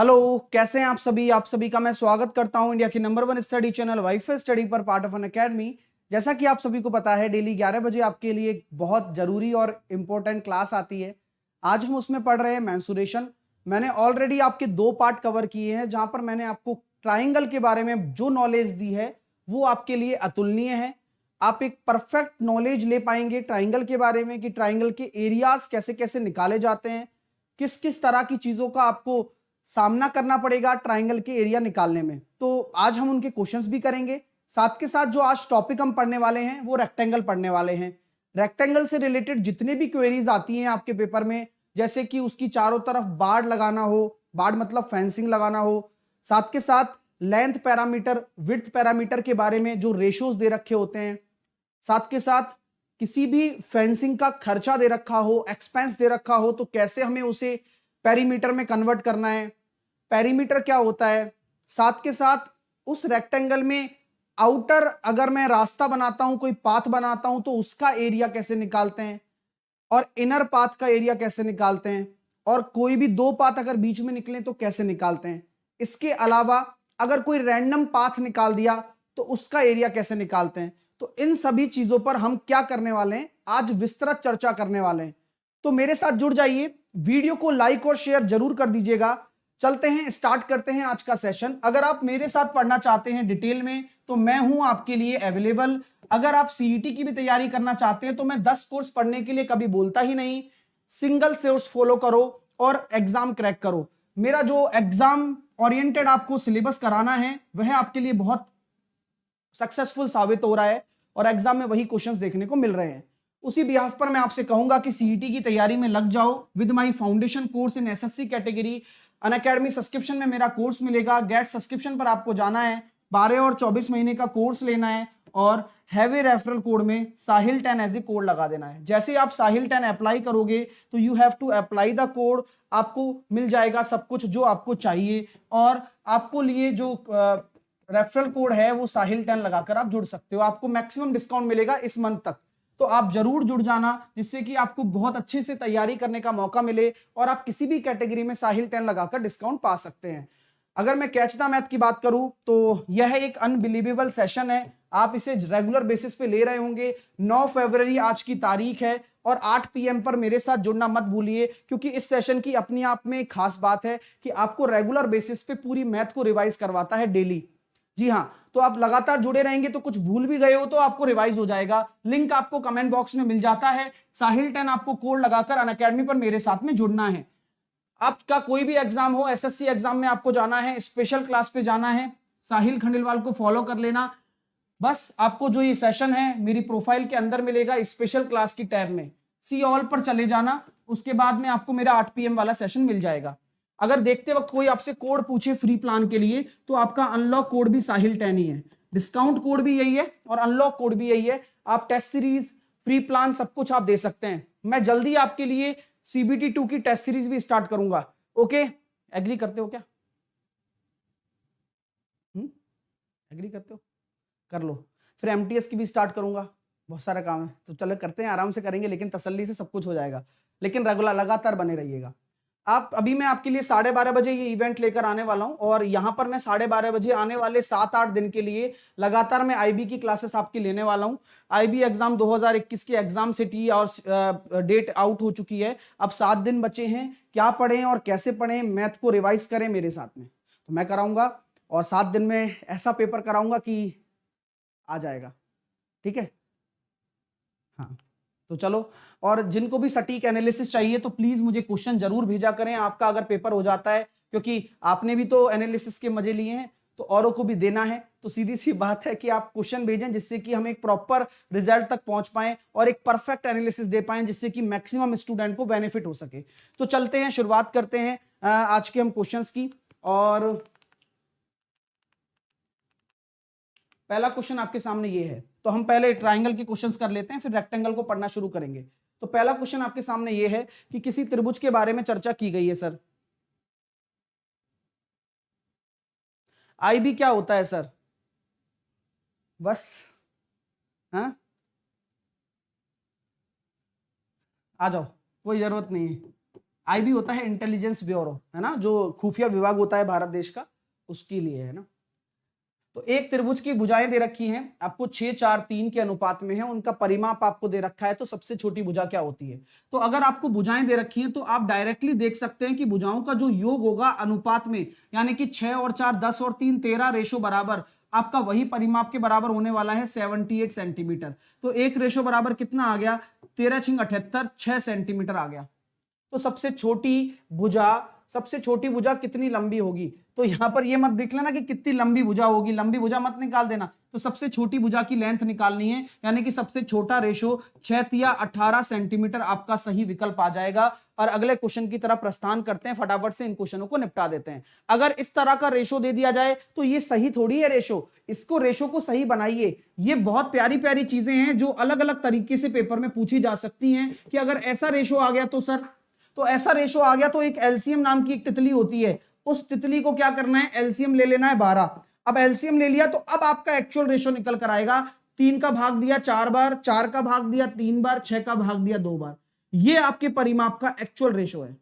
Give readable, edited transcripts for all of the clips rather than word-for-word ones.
Hello, कैसे हैं आप सभी का मैं स्वागत करता हूं इंडिया की number 1 study channel wifi study पर पार्ट ऑफ एन एकेडमी। जैसा कि आप सभी को पता है, डेली 11 बजे आपके लिए एक बहुत जरूरी और इंपॉर्टेंट क्लास आती है। आज हम उसमें पढ़ रहे हैं मेंसुरेशन। मैंने ऑलरेडी आपके 2 पार्ट कवर किए हैं, जहां पर मैंने आपको ट्राइंगल के बारे में जो नॉलेज दी है वो आपके लिए अतुलनीय है। आप एक परफेक्ट नॉलेज ले पाएंगे ट्राइंगल के बारे में कि ट्राइंगल के एरियाज कैसे कैसे निकाले जाते हैं, किस किस तरह की चीजों का आपको सामना करना पड़ेगा ट्राइंगल के एरिया निकालने में। तो आज हम उनके क्वेश्चंस भी करेंगे। साथ के साथ जो आज टॉपिक हम पढ़ने वाले हैं वो रेक्टेंगल पढ़ने वाले हैं। रेक्टेंगल से रिलेटेड जितने भी क्वेरीज आती हैं आपके पेपर में, जैसे कि उसकी चारों तरफ बाड़ लगाना हो, बाड़ मतलब फेंसिंग लगाना हो, साथ के साथ लेंथ पैरामीटर, विड्थ पैरामीटर के बारे में जो रेशियोज दे रखे होते हैं, साथ के साथ किसी भी फेंसिंग का खर्चा दे रखा हो, एक्सपेंस दे रखा हो, तो कैसे हमें उसे पेरीमीटर में कन्वर्ट करना है, पेरीमीटर क्या होता है, साथ के साथ उस रेक्टेंगल में आउटर अगर मैं रास्ता बनाता हूं, कोई पाथ बनाता हूं, तो उसका एरिया कैसे निकालते हैं, और इनर पाथ का एरिया कैसे निकालते हैं, और कोई भी 2 पाथ अगर बीच में निकले तो कैसे निकालते हैं। इसके अलावा अगर कोई रैंडम पाथ निकाल दिया तो उसका एरिया कैसे निकालते हैं। तो इन सभी चीजों पर हम क्या करने वाले हैं, आज विस्तृत चर्चा करने वाले हैं। तो मेरे साथ जुड़ जाइए, वीडियो को लाइक और शेयर जरूर कर दीजिएगा। चलते हैं, स्टार्ट करते हैं आज का सेशन। अगर आप मेरे साथ पढ़ना चाहते हैं डिटेल में तो मैं हूं आपके लिए अवेलेबल। अगर आप सीईटी की भी तैयारी करना चाहते हैं तो मैं 10 कोर्स पढ़ने के लिए कभी बोलता ही नहीं। सिंगल सोर्स फॉलो करो और एग्जाम क्रैक करो। मेरा जो एग्जाम ओरिएंटेड आपको सिलेबस कराना है वह आपके लिए बहुत सक्सेसफुल साबित हो रहा है और एग्जाम में वही क्वेश्चंस देखने को मिल रहे हैं। उसी बिहाफ पर मैं आपसे कहूंगा कि सीईटी की तैयारी में लग जाओ with my foundation course in SSC category. Unacademy subscription में मेरा कोर्स मिलेगा। गेट सब्सक्रिप्शन पर आपको जाना है, 12 और 24 महीने का कोर्स लेना है और हैवी रेफरल कोड में साहिल 10 एज ए कोड लगा देना है। जैसे आप साहिल 10 अप्लाई करोगे तो you have to apply the code, आपको मिल जाएगा सब कुछ जो आपको चाहिए और आपको लिए जो रेफरल कोड है वो साहिल 10 लगाकर आप जुड़ सकते हो। आपको मैक्सिमम डिस्काउंट मिलेगा इस मंथ तक, तो आप जरूर जुड़ जाना जिससे कि आपको बहुत अच्छे से तैयारी करने का मौका मिले और आप किसी भी कैटेगरी में साहिल 10 लगाकर डिस्काउंट पा सकते हैं। अगर मैं कैच द मैथ की बात करूं तो यह एक अनबिलीवेबल सेशन है। आप इसे रेगुलर बेसिस पे ले रहे होंगे। 9 फरवरी आज की तारीख है और 8 PM पर मेरे साथ जुड़ना मत भूलिए, क्योंकि इस सेशन की अपनी आप में एक खास बात है कि आपको रेगुलर बेसिस पे पूरी मैथ को रिवाइज करवाता है डेली। जी हाँ, तो आप लगातार जुड़े रहेंगे तो कुछ भूल भी गए हो तो आपको रिवाइज हो जाएगा। लिंक आपको कमेंट बॉक्स में मिल जाता है। साहिल 10 आपको कोड लगाकर अनअकैडमी पर मेरे साथ में जुड़ना है। आपका कोई भी एग्जाम हो, एसएससी एग्जाम में आपको जाना है, स्पेशल क्लास पे जाना है, साहिल खंडेलवाल को फॉलो कर लेना। बस आपको जो ये सेशन है मेरी प्रोफाइल के अंदर मिलेगा, स्पेशल क्लास की टैब में सी ऑल पर चले जाना। उसके बाद में आपको मेरा 8 PM वाला सेशन मिल जाएगा। अगर देखते वक्त कोई आपसे कोड पूछे फ्री प्लान के लिए तो आपका अनलॉक कोड भी साहिल 10 ही है, डिस्काउंट कोड भी यही है और अनलॉक कोड भी यही है। आप टेस्ट सीरीज, फ्री प्लान सब कुछ आप दे सकते हैं। मैं जल्दी आपके लिए CBT 2 की टेस्ट सीरीज भी स्टार्ट करूंगा। ओके, एग्री करते हो क्या? एग्री करते हो? कर लो। फिर MTS की भी स्टार्ट करूंगा, बहुत सारा काम है तो चलो करते हैं, आराम से करेंगे लेकिन तसल्ली से सब कुछ हो जाएगा। लेकिन रेगुलर लगातार बने रहिएगा। आप अभी मैं आपके लिए 12:30 बजे ये इवेंट लेकर आने वाला हूं और यहां पर मैं 12:30 बजे आने वाले 7-8 दिन के लिए लगातार मैं IB की क्लासेस आपकी लेने वाला हूं। IB एग्जाम 2021 की एग्जाम सिटी और डेट आउट हो चुकी है। अब 7 दिन बचे हैं। क्या पढ़ें और कैसे पढ़ें, मैथ को रिवाइज करें मेरे साथ में, तो मैं कराऊंगा और 7 दिन में ऐसा पेपर कराऊंगा कि आ जाएगा। ठीक है, हाँ तो चलो। और जिनको भी सटीक एनालिसिस चाहिए तो प्लीज मुझे क्वेश्चन जरूर भेजा करें आपका अगर पेपर हो जाता है, क्योंकि आपने भी तो एनालिसिस के मजे लिए हैं तो औरों को भी देना है। तो सीधी सी बात है कि आप क्वेश्चन भेजें जिससे कि हम एक प्रॉपर रिजल्ट तक पहुंच पाएं और एक परफेक्ट एनालिसिस दे पाएं जिससे कि मैक्सिमम स्टूडेंट को बेनिफिट हो सके। तो चलते हैं, शुरुआत करते हैं आज के हम क्वेश्चंस की। और पहला क्वेश्चन आपके सामने ये है, तो हम पहले ट्राइंगल के क्वेश्चंस कर लेते हैं फिर रेक्टेंगल को पढ़ना शुरू करेंगे। तो पहला क्वेश्चन आपके सामने ये है कि किसी त्रिभुज के बारे में चर्चा की गई है सर। IB क्या होता है सर? बस, हाँ आ जाओ, कोई जरूरत नहीं है। आईबी होता है इंटेलिजेंस ब्यूरो, है ना, जो खुफिया विभाग होता है भारत देश का, उसके लिए है ना। तो एक त्रिभुज की भुजाएं दे रखी हैं आपको 6 4 3 के अनुपात में है, उनका परिमाप आपको दे रखा है, तो सबसे छोटी भुजा क्या होती है। तो अगर आपको भुजाएं दे रखी हैं तो आप डायरेक्टली देख सकते हैं कि भुजाओं का जो योग होगा अनुपात में, यानी कि 6 और 4 10 और 3 13 रेशो बराबर, आपका वही परिमाप के बराबर होने वाला है 78 सेंटीमीटर। तो एक रेशो बराबर कितना आ गया, 13 छिंग 78, 6 सेंटीमीटर आ गया। तो सबसे छोटी भुजा कितनी लंबी होगी, तो यहां पर ये मत देख लेना कि कितनी लंबी भुजा होगी, लंबी भुजा मत निकाल देना, तो सबसे छोटी भुजा की लेंथ निकालनी है, यानी कि सबसे छोटा रेशो 6 तिया 18 सेंटीमीटर आपका सही विकल्प आ जाएगा। और अगले क्वेश्चन की तरफ प्रस्थान करते हैं, फटाफट से इन क्वेश्चनों को निपटा देते हैं। अगर इस तरह का रेशो दे दिया जाए तो ये सही थोड़ी है रेशो, इसको रेशो को सही बनाइए। ये बहुत प्यारी प्यारी चीजें हैं जो अलग अलग तरीके से पेपर में पूछी जा सकती हैं कि अगर ऐसा रेशो आ गया तो सर, तो ऐसा रेशो आ गया तो एक एलसीएम नाम की एक तितली होती है, उस तितली को क्या करना है, एलसीएम ले लेना है 12। अब एलसीएम ले लिया तो अब आपका एक्चुअल रेशो निकल कर आएगा, 3 का भाग दिया 4 बार, 4 का भाग दिया 3 बार, 6 का भाग दिया 2 बार, ये आपके परिमाप का एक्चुअल रेशो है।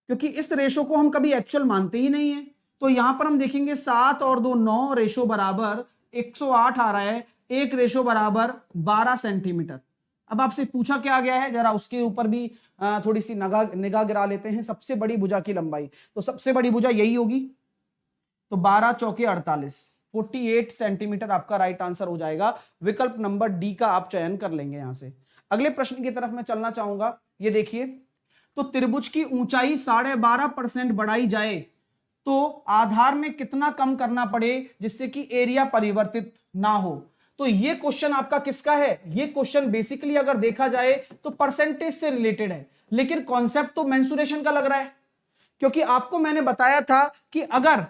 क्योंकि इस रेशो को हम कभी एक्चुअल मानते ही नहीं है, तो यहां पर हम देखेंगे 7 और 2 9 रेशो बराबर 108 आ रहा है, एक रेशो बराबर 12 सेंटीमीटर। अब आपसे पूछा क्या गया है, जरा उसके ऊपर भी थोड़ी सी निगाह गिरा लेते हैं। सबसे बड़ी भुजा की लंबाई, तो सबसे बड़ी भुजा यही होगी, तो 12 चौके 48, 48 सेंटीमीटर आपका राइट आंसर हो जाएगा। विकल्प नंबर डी का आप चयन कर लेंगे। यहां से अगले प्रश्न की तरफ मैं चलना चाहूंगा। ये देखिए, तो त्रिभुज की ऊंचाई 12.5% बढ़ाई जाए तो आधार में कितना कम करना पड़े जिससे कि एरिया परिवर्तित ना हो। तो ये क्वेश्चन आपका किसका है, ये क्वेश्चन बेसिकली अगर देखा जाए तो परसेंटेज से रिलेटेड है, लेकिन कॉन्सेप्ट तो मेंसुरेशन का लग रहा है। क्योंकि आपको मैंने बताया था कि अगर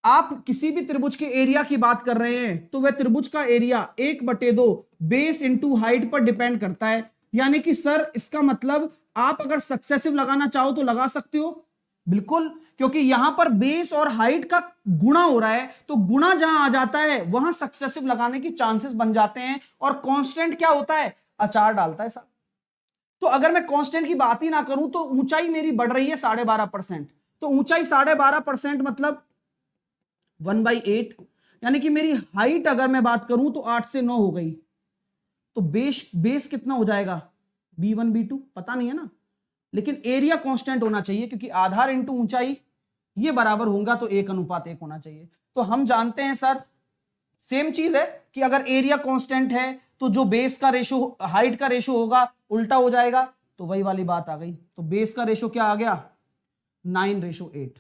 आप किसी भी त्रिभुज के एरिया की बात कर रहे हैं तो वह त्रिभुज का एरिया 1/2 बेस इंटू हाइट पर डिपेंड करता है। यानी कि सर इसका मतलब आप अगर सक्सेसिव लगाना चाहो तो लगा सकते हो, बिल्कुल, क्योंकि यहां पर बेस और हाइट का गुणा हो रहा है, तो गुणा जहां आ जाता है वहां सक्सेसिव लगाने की चांसेस बन जाते हैं। और कांस्टेंट क्या होता है, अचार डालता है साहब। तो अगर मैं कांस्टेंट की बात ही ना करूं तो ऊंचाई मेरी बढ़ रही है 12.5%, तो ऊंचाई 12.5% मतलब 1/8, यानी कि मेरी हाइट अगर मैं बात करूं तो 8 से 9 हो गई, तो बेस कितना हो जाएगा, B1 B2 पता नहीं है ना, लेकिन एरिया कांस्टेंट होना चाहिए क्योंकि आधार इंटू ऊंचाई ये बराबर होगा, तो 1:1 होना चाहिए। तो हम जानते हैं सर सेम चीज है कि अगर एरिया कांस्टेंट है तो जो बेस का रेशो हाइट का रेशो होगा उल्टा हो जाएगा, तो वही वाली बात आ गई। तो बेस का रेशो क्या आ गया, 9:8।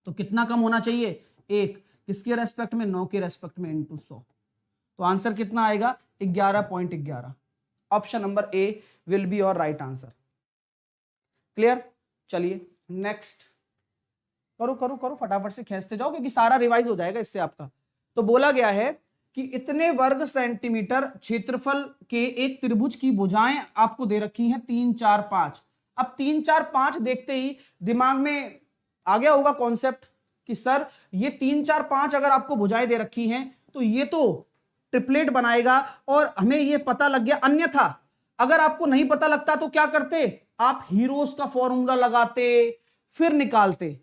तो कितना कम होना चाहिए, 1, किसके रेस्पेक्ट में, 9 के रेस्पेक्ट में इंटू 100। तो आंसर कितना आएगा, 11.11। Option number A will be your right answer. Clear, चलिए नेक्स्ट, करो करो करो फटाफट से खींचते जाओ क्योंकि सारा रिवाइज हो जाएगा इससे आपका। तो बोला गया है कि इतने वर्ग सेंटीमीटर क्षेत्रफल के एक त्रिभुज की भुजाएं आपको दे रखी हैं 3 4 5। अब 3 4 5 देखते ही दिमाग में आ गया होगा कॉन्सेप्ट कि सर ये 3 4 5 अगर आपको भुजाएं दे रखी हैं तो ये तो ट्रिपलेट बनाएगा, और हमें ये पता लग गया। अन्यथा अगर आपको नहीं पता लगता तो क्या करते, आप हीरोज का फॉर्मूला लगाते फिर निकालते।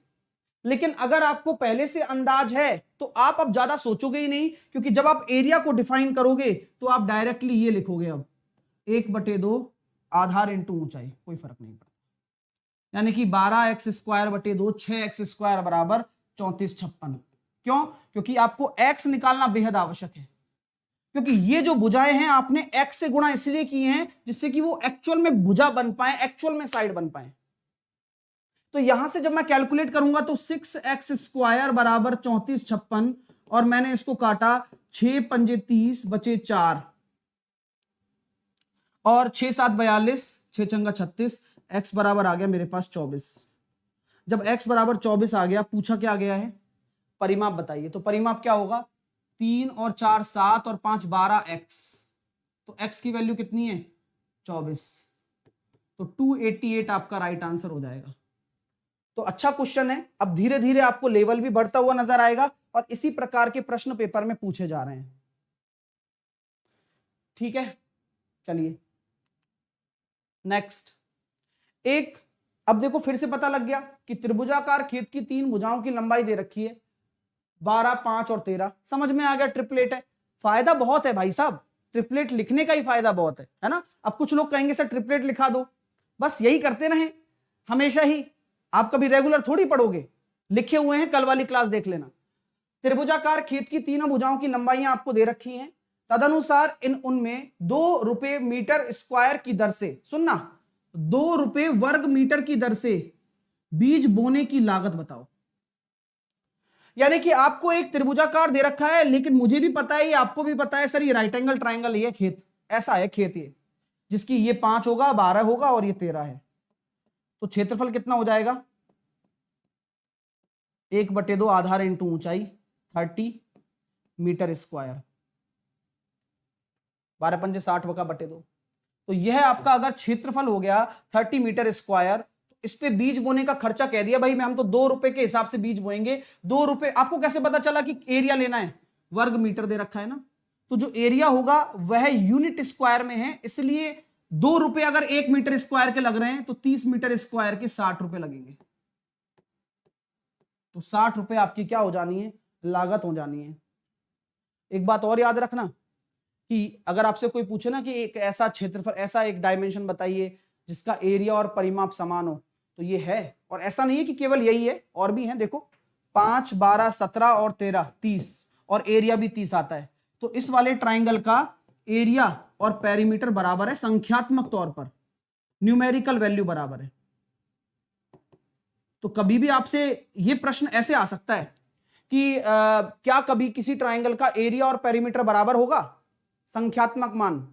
लेकिन अगर आपको पहले से अंदाज है तो आप अब ज्यादा सोचोगे ही नहीं, क्योंकि जब आप एरिया को डिफाइन करोगे तो आप डायरेक्टली ये लिखोगे, अब 1/2 आधार इंटू ऊंचाई, कोई फर्क नहीं पड़ता, यानी कि 12x² 6x² बराबर 3456। क्यों, क्योंकि आपको x निकालना बेहद आवश्यक है, क्योंकि ये जो भुजाएं हैं आपने x से गुणा इसलिए की हैं जिससे कि वो एक्चुअल में भुजा बन पाए, एक्चुअल में साइड बन पाए। तो यहां से जब मैं कैलकुलेट करूंगा तो 6x² बराबर 3456, और मैंने इसको काटा 6 पंजे 30 बचे 4 और 6 7 42, 6 चंगा 36, x बराबर आ गया मेरे पास 24। जब x बराबर 24 आ गया, पूछा क्या गया है, परिमाप बताइए। तो परिमाप क्या होगा, 3 और 4 7 और 5 12x, तो x की वैल्यू कितनी है 24, तो 288 आपका राइट आंसर हो जाएगा। तो अच्छा क्वेश्चन है, अब धीरे धीरे आपको लेवल भी बढ़ता हुआ नजर आएगा और इसी प्रकार के प्रश्न पेपर में पूछे जा रहे हैं। ठीक है, चलिए नेक्स्ट। एक, अब देखो फिर से पता लग गया कि त्रिभुजाकार खेत की 3 भुजाओं की लंबाई दे रखी है 12, 5 और 13। समझ में आ गया, ट्रिपलेट है। फायदा बहुत है भाई साहब, ट्रिपलेट लिखने का ही फायदा बहुत है ना। अब कुछ लोग कहेंगे सर ट्रिपलेट लिखा दो, बस यही करते रहे हमेशा ही, आप कभी रेगुलर थोड़ी पढ़ोगे, लिखे हुए हैं, कल वाली क्लास देख लेना। त्रिभुजाकार खेत की तीनों भुजाओं की लंबाइयां आपको दे रखी हैं, तदनुसार उनमें 2 रुपए मीटर स्क्वायर की दर से, सुनना, 2 रुपए वर्ग मीटर की दर से बीज बोने की लागत बताओ। यानी कि आपको एक त्रिभुजाकार दे रखा है, लेकिन मुझे भी पता है, ये आपको भी पता है सर, ये राइट एंगल ट्राइंगल, ये खेत ऐसा है, खेत ये जिसकी ये 5 होगा, 12 होगा और ये 13 है। तो क्षेत्रफल कितना हो जाएगा, 1/2 आधार इंटू ऊंचाई 30 मीटर स्क्वायर, 12 पंजे 60 वका बटे 2। तो यह आपका अगर क्षेत्रफल हो गया 30 मीटर स्क्वायर, तो इस पे बीज बोने का खर्चा कह दिया भाई मैं, हम तो 2 रुपए के हिसाब से बीज बोएंगे। 2 रुपए, आपको कैसे पता चला कि एरिया लेना है, वर्ग मीटर दे रखा है ना, तो जो एरिया होगा वह यूनिट स्क्वायर में है, इसलिए 2 रुपए अगर 1 मीटर स्क्वायर के लग रहे हैं तो 30 मीटर स्क्वायर के 60 रुपए लगेंगे। तो 60 रुपए आपकी क्या हो जानी है, लागत हो जानी है। एक बात और याद रखना कि अगर आपसे कोई पूछे ना कि एक ऐसा क्षेत्रफल, ऐसा एक डायमेंशन बताइए जिसका एरिया और परिमाप समान हो, तो ये है। और ऐसा नहीं है कि केवल यही है, और भी है, देखो 5, 12, 17 और 13 30, और एरिया भी 30 आता है। तो इस वाले ट्राइंगल का एरिया और पेरीमीटर बराबर है, संख्यात्मक तौर पर न्यूमेरिकल वैल्यू बराबर है। तो कभी भी आपसे ये प्रश्न ऐसे आ सकता है कि क्या कभी किसी ट्राइंगल का एरिया और पेरीमीटर बराबर होगा, संख्यात्मक मान,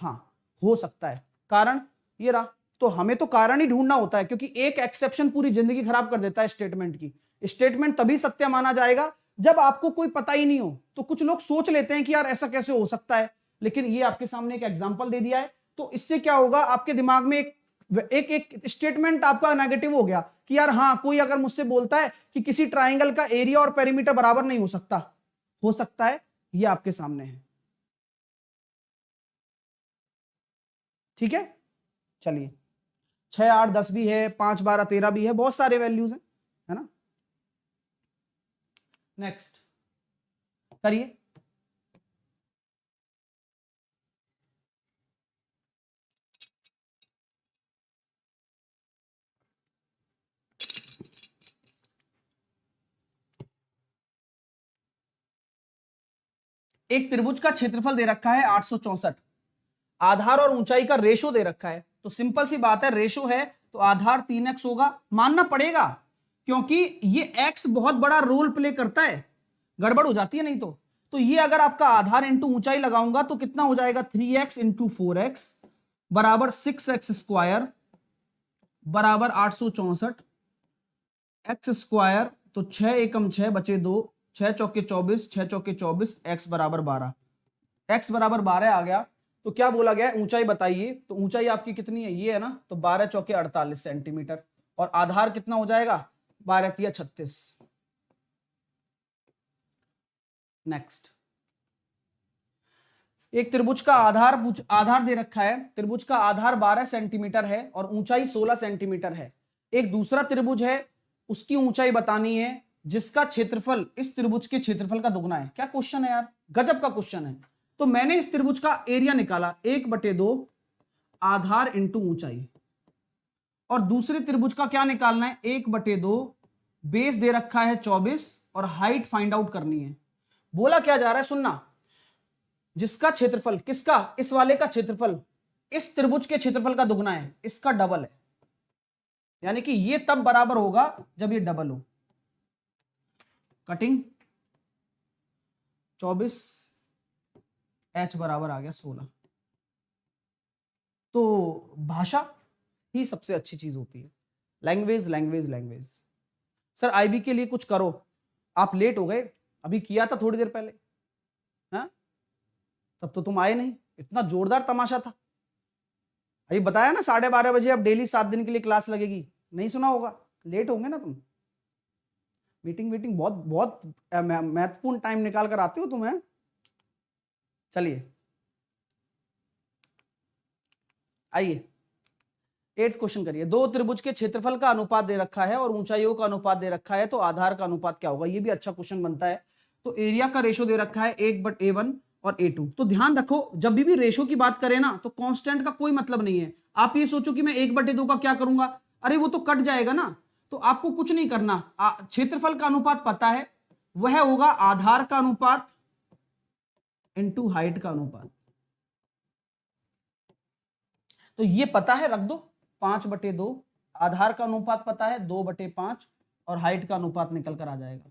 हाँ हो सकता है। कारण ये रहा, तो हमें तो कारण ही ढूंढना होता है, क्योंकि एक एक्सेप्शन पूरी जिंदगी खराब कर देता है स्टेटमेंट की। स्टेटमेंट तभी सत्य माना जाएगा जब आपको कोई पता ही नहीं हो। तो कुछ लोग सोच लेते हैं कि यार ऐसा कैसे हो सकता है, लेकिन ये आपके सामने एक एग्जांपल दे दिया है, तो इससे क्या होगा, आपके दिमाग में एक स्टेटमेंट आपका नेगेटिव हो गया कि यार हाँ, कोई अगर मुझसे बोलता है कि किसी ट्राइंगल का एरिया और पेरीमीटर बराबर नहीं हो सकता है, ये आपके सामने है। ठीक है, चलिए 6, 8, 10 भी है, 5, 12, 13 भी है, बहुत सारे वैल्यूज हैं, है ना। नेक्स्ट करिए। एक त्रिभुज का क्षेत्रफल दे रखा है 864, आधार और ऊंचाई का रेशो दे रखा है। तो सिंपल सी बात है, रेशो है तो आधार 3x होगा, मानना पड़ेगा, क्योंकि ये x बहुत बड़ा रोल प्ले करता है, गड़बड़ हो जाती है नहीं तो ये अगर आपका आधार इंटू ऊंचाई लगाऊंगा तो कितना हो जाएगा, 3x इंटू 4x बराबर 6x स्क्वायर बराबर 864 x स्क्वायर, तो 6 एकम 6 बचे 2, 6 चौके 24, 6 चौके 24, x बराबर 12, x बराबर 12 आ गया। तो क्या बोला गया, ऊंचाई बताइए, तो ऊंचाई आपकी कितनी है, ये है ना, तो 12 चौके 48 सेंटीमीटर, और आधार कितना हो जाएगा, 12 तिया 36। नेक्स्ट, एक त्रिभुज का आधार दे रखा है, त्रिभुज का आधार 12 सेंटीमीटर है और ऊंचाई 16 सेंटीमीटर है। एक दूसरा त्रिभुज है, उसकी ऊंचाई बतानी है, जिसका क्षेत्रफल इस त्रिभुज के क्षेत्रफल का दुगना है। क्या क्वेश्चन है यार, गजब का क्वेश्चन है। तो मैंने इस त्रिभुज का एरिया निकाला 1/2 आधार इंटू ऊंचाई, और दूसरे त्रिभुज का क्या निकालना है, 1/2 बेस दे रखा है 24 और हाइट फाइंड आउट करनी है। बोला क्या जा रहा है, सुनना, जिसका क्षेत्रफल, किसका, इस वाले का क्षेत्रफल इस त्रिभुज के क्षेत्रफल का दुगना है, इसका डबल है, यानी कि ये तब बराबर होगा जब ये डबल हो। कटिंग 24 h बराबर आ गया 16। तो भाषा ही सबसे अच्छी चीज होती है, language language language. Sir IB के लिए कुछ करो, आप लेट हो गए, अभी किया था थोड़ी देर पहले, हाँ तब तो तुम आए नहीं, इतना जोरदार तमाशा था। अभी बताया ना 12:30 बजे अब डेली 7 दिन के लिए क्लास लगेगी, नहीं सुना होगा, लेट होंगे ना तुम, मीटिंग बहुत बहुत महत्वपूर्ण टाइम निकाल कर आते हो तुम, है। चलिए आइए, 8th क्वेश्चन करिए। दो त्रिभुज के क्षेत्रफल का अनुपात दे रखा है और ऊंचाइयों का अनुपात दे रखा है, तो आधार का अनुपात क्या होगा? ये भी अच्छा क्वेश्चन बनता है। तो एरिया का रेशो दे रखा है 1/A1 और A2। तो ध्यान रखो, जब भी रेशो की बात करें ना, तो कांस्टेंट का कोई मतलब नहीं है। आप ये सोचो कि मैं 1/2 का क्या करूंगा, अरे वो तो कट जाएगा ना। तो आपको कुछ नहीं करना, क्षेत्रफल का अनुपात पता है, वह होगा आधार का अनुपात इंटू हाइट का अनुपात। तो ये पता है, रख दो 5/2। आधार का अनुपात पता है 2/5 और हाइट का अनुपात निकल कर आ जाएगा।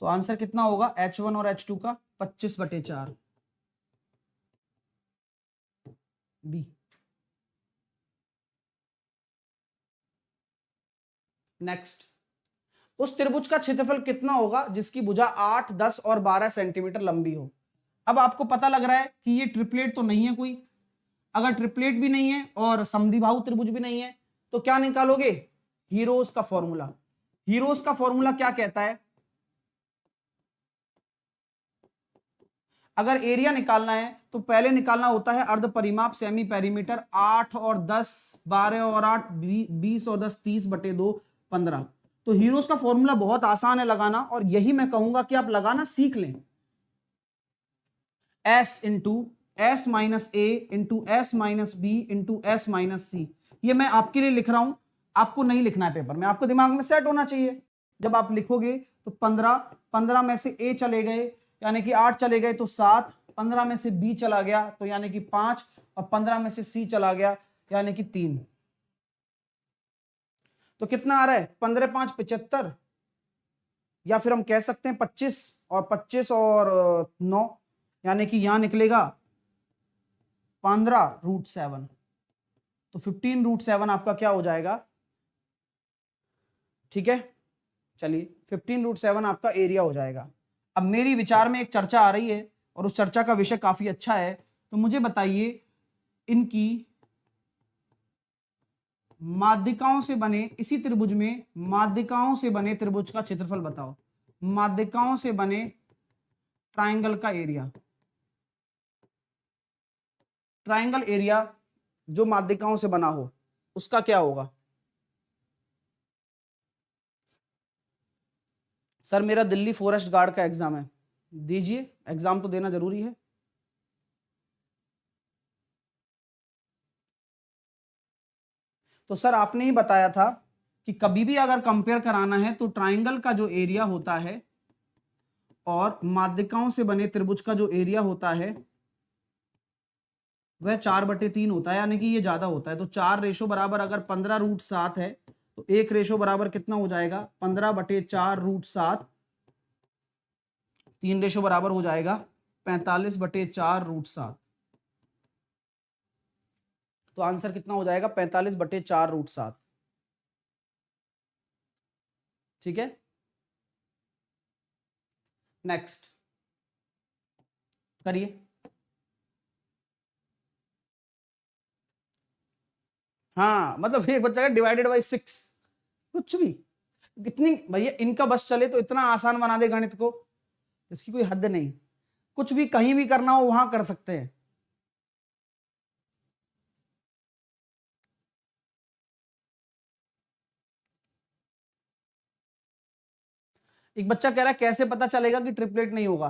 तो आंसर कितना होगा H1 और H2 का? 25/4 बी। नेक्स्ट, उस त्रिभुज का क्षेत्रफल कितना होगा जिसकी भुजा 8, 10 और 12 सेंटीमीटर लंबी हो? अब आपको पता लग रहा है कि ये ट्रिपलेट तो नहीं है कोई। अगर ट्रिपलेट भी नहीं है और समद्विबाहु त्रिभुज भी नहीं है, तो क्या निकालोगे? हीरोज का फॉर्मूला। हीरोज का फॉर्मूला क्या कहता है? अगर एरिया निकालना है तो पहले निकालना होता है अर्ध परिमाप सेमी पेरीमीटर। 8 और 10, 12 और 8, 20 और 10, 30/2, 15। तो हीरोज का फॉर्मूला बहुत आसान है लगाना, और यही मैं कहूंगा कि आप लगाना सीख लें। S into S minus A into S minus B into S minus C. ये मैं आपके लिए लिख रहा हूं, आपको नहीं लिखना है पेपर में, आपको दिमाग में सेट होना चाहिए। जब आप लिखोगे तो 15 में से A चले गए यानी कि 8 चले गए तो 7, 15 में से B चला गया तो यानी कि 5, और 15 में से C चला गया यानी कि 3। तो कितना आ रहा है? 15 5 75, या फिर हम कह सकते हैं 25 और 25 और 9, यानी कि यहां निकलेगा 15√7। तो 15√7 आपका क्या हो जाएगा? ठीक है, चलिए 15√7 आपका एरिया हो जाएगा। अब मेरी विचार में एक चर्चा आ रही है और उस चर्चा का विषय काफी अच्छा है, तो मुझे बताइए इनकी माध्यिकाओं से बने, इसी त्रिभुज में माध्यिकाओं से बने त्रिभुज का क्षेत्रफल बताओ। माध्यिकाओं से बने ट्राइंगल का एरिया, ट्राइंगल एरिया जो माध्यिकाओं से बना हो उसका क्या होगा? सर मेरा दिल्ली फॉरेस्ट गार्ड का एग्जाम है। दीजिए, एग्जाम तो देना जरूरी है। तो सर आपने ही बताया था कि कभी भी अगर कंपेयर कराना है तो ट्राइंगल का जो एरिया होता है और माध्यिकाओं से बने त्रिभुज का जो एरिया होता है वह 4/3 होता है, यानी कि ये ज्यादा होता है। तो 4 रेशो बराबर अगर 15√7 है तो 1 रेशो बराबर कितना हो जाएगा? 15/4√7। 3 रेशो बराबर हो जाएगा 45/4√7। तो आंसर कितना हो जाएगा? 45/4√7। ठीक है, नेक्स्ट करिए। हाँ मतलब एक बच्चा का डिवाइडेड बाई 6, कुछ भी कितनी भैया इनका बस चले तो इतना आसान बना दे गणित को, इसकी कोई हद नहीं। कुछ भी कहीं भी करना हो वहां कर सकते हैं। एक बच्चा कह रहा है कैसे पता चलेगा कि ट्रिपलेट नहीं होगा?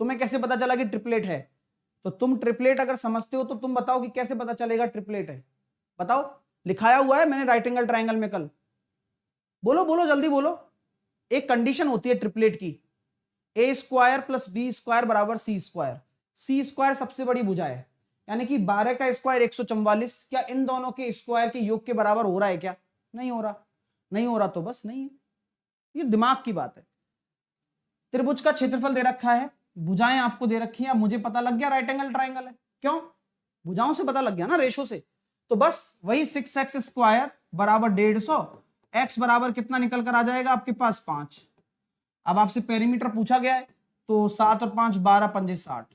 तुम्हें कैसे पता चला कि ट्रिपलेट है? तो तुम ट्रिपलेट अगर समझते हो तो तुम बताओ कि कैसे पता चलेगा ट्रिपलेट है? बताओ, लिखाया हुआ है मैंने राइट एंगल ट्राइंगल में कल। बोलो बोलो जल्दी बोलो। एक कंडीशन होती है ट्रिपलेट की, A² + B² बराबर C²। C² सबसे बड़ी भुजा है, यानी कि 12 का स्क्वायर 144। क्या इन दोनों के स्क्वायर के योग के बराबर हो रहा है क्या? नहीं हो रहा। नहीं हो रहा तो बस नहीं है, ये दिमाग की बात है। त्रिभुज का क्षेत्रफल दे रखा है, भुजाएं आपको दे रखी हैं, मुझे पता लग गया राइट एंगल ट्राइंगल है। क्यों? भुजाओं से पता लग गया ना, रेशो से। तो बस वही 6x² बराबर 150। x बराबर कितना निकल कर आ जाएगा आपके पास? 5। अब आपसे पेरीमीटर पूछा गया है तो 7 और 5 12, 5 60।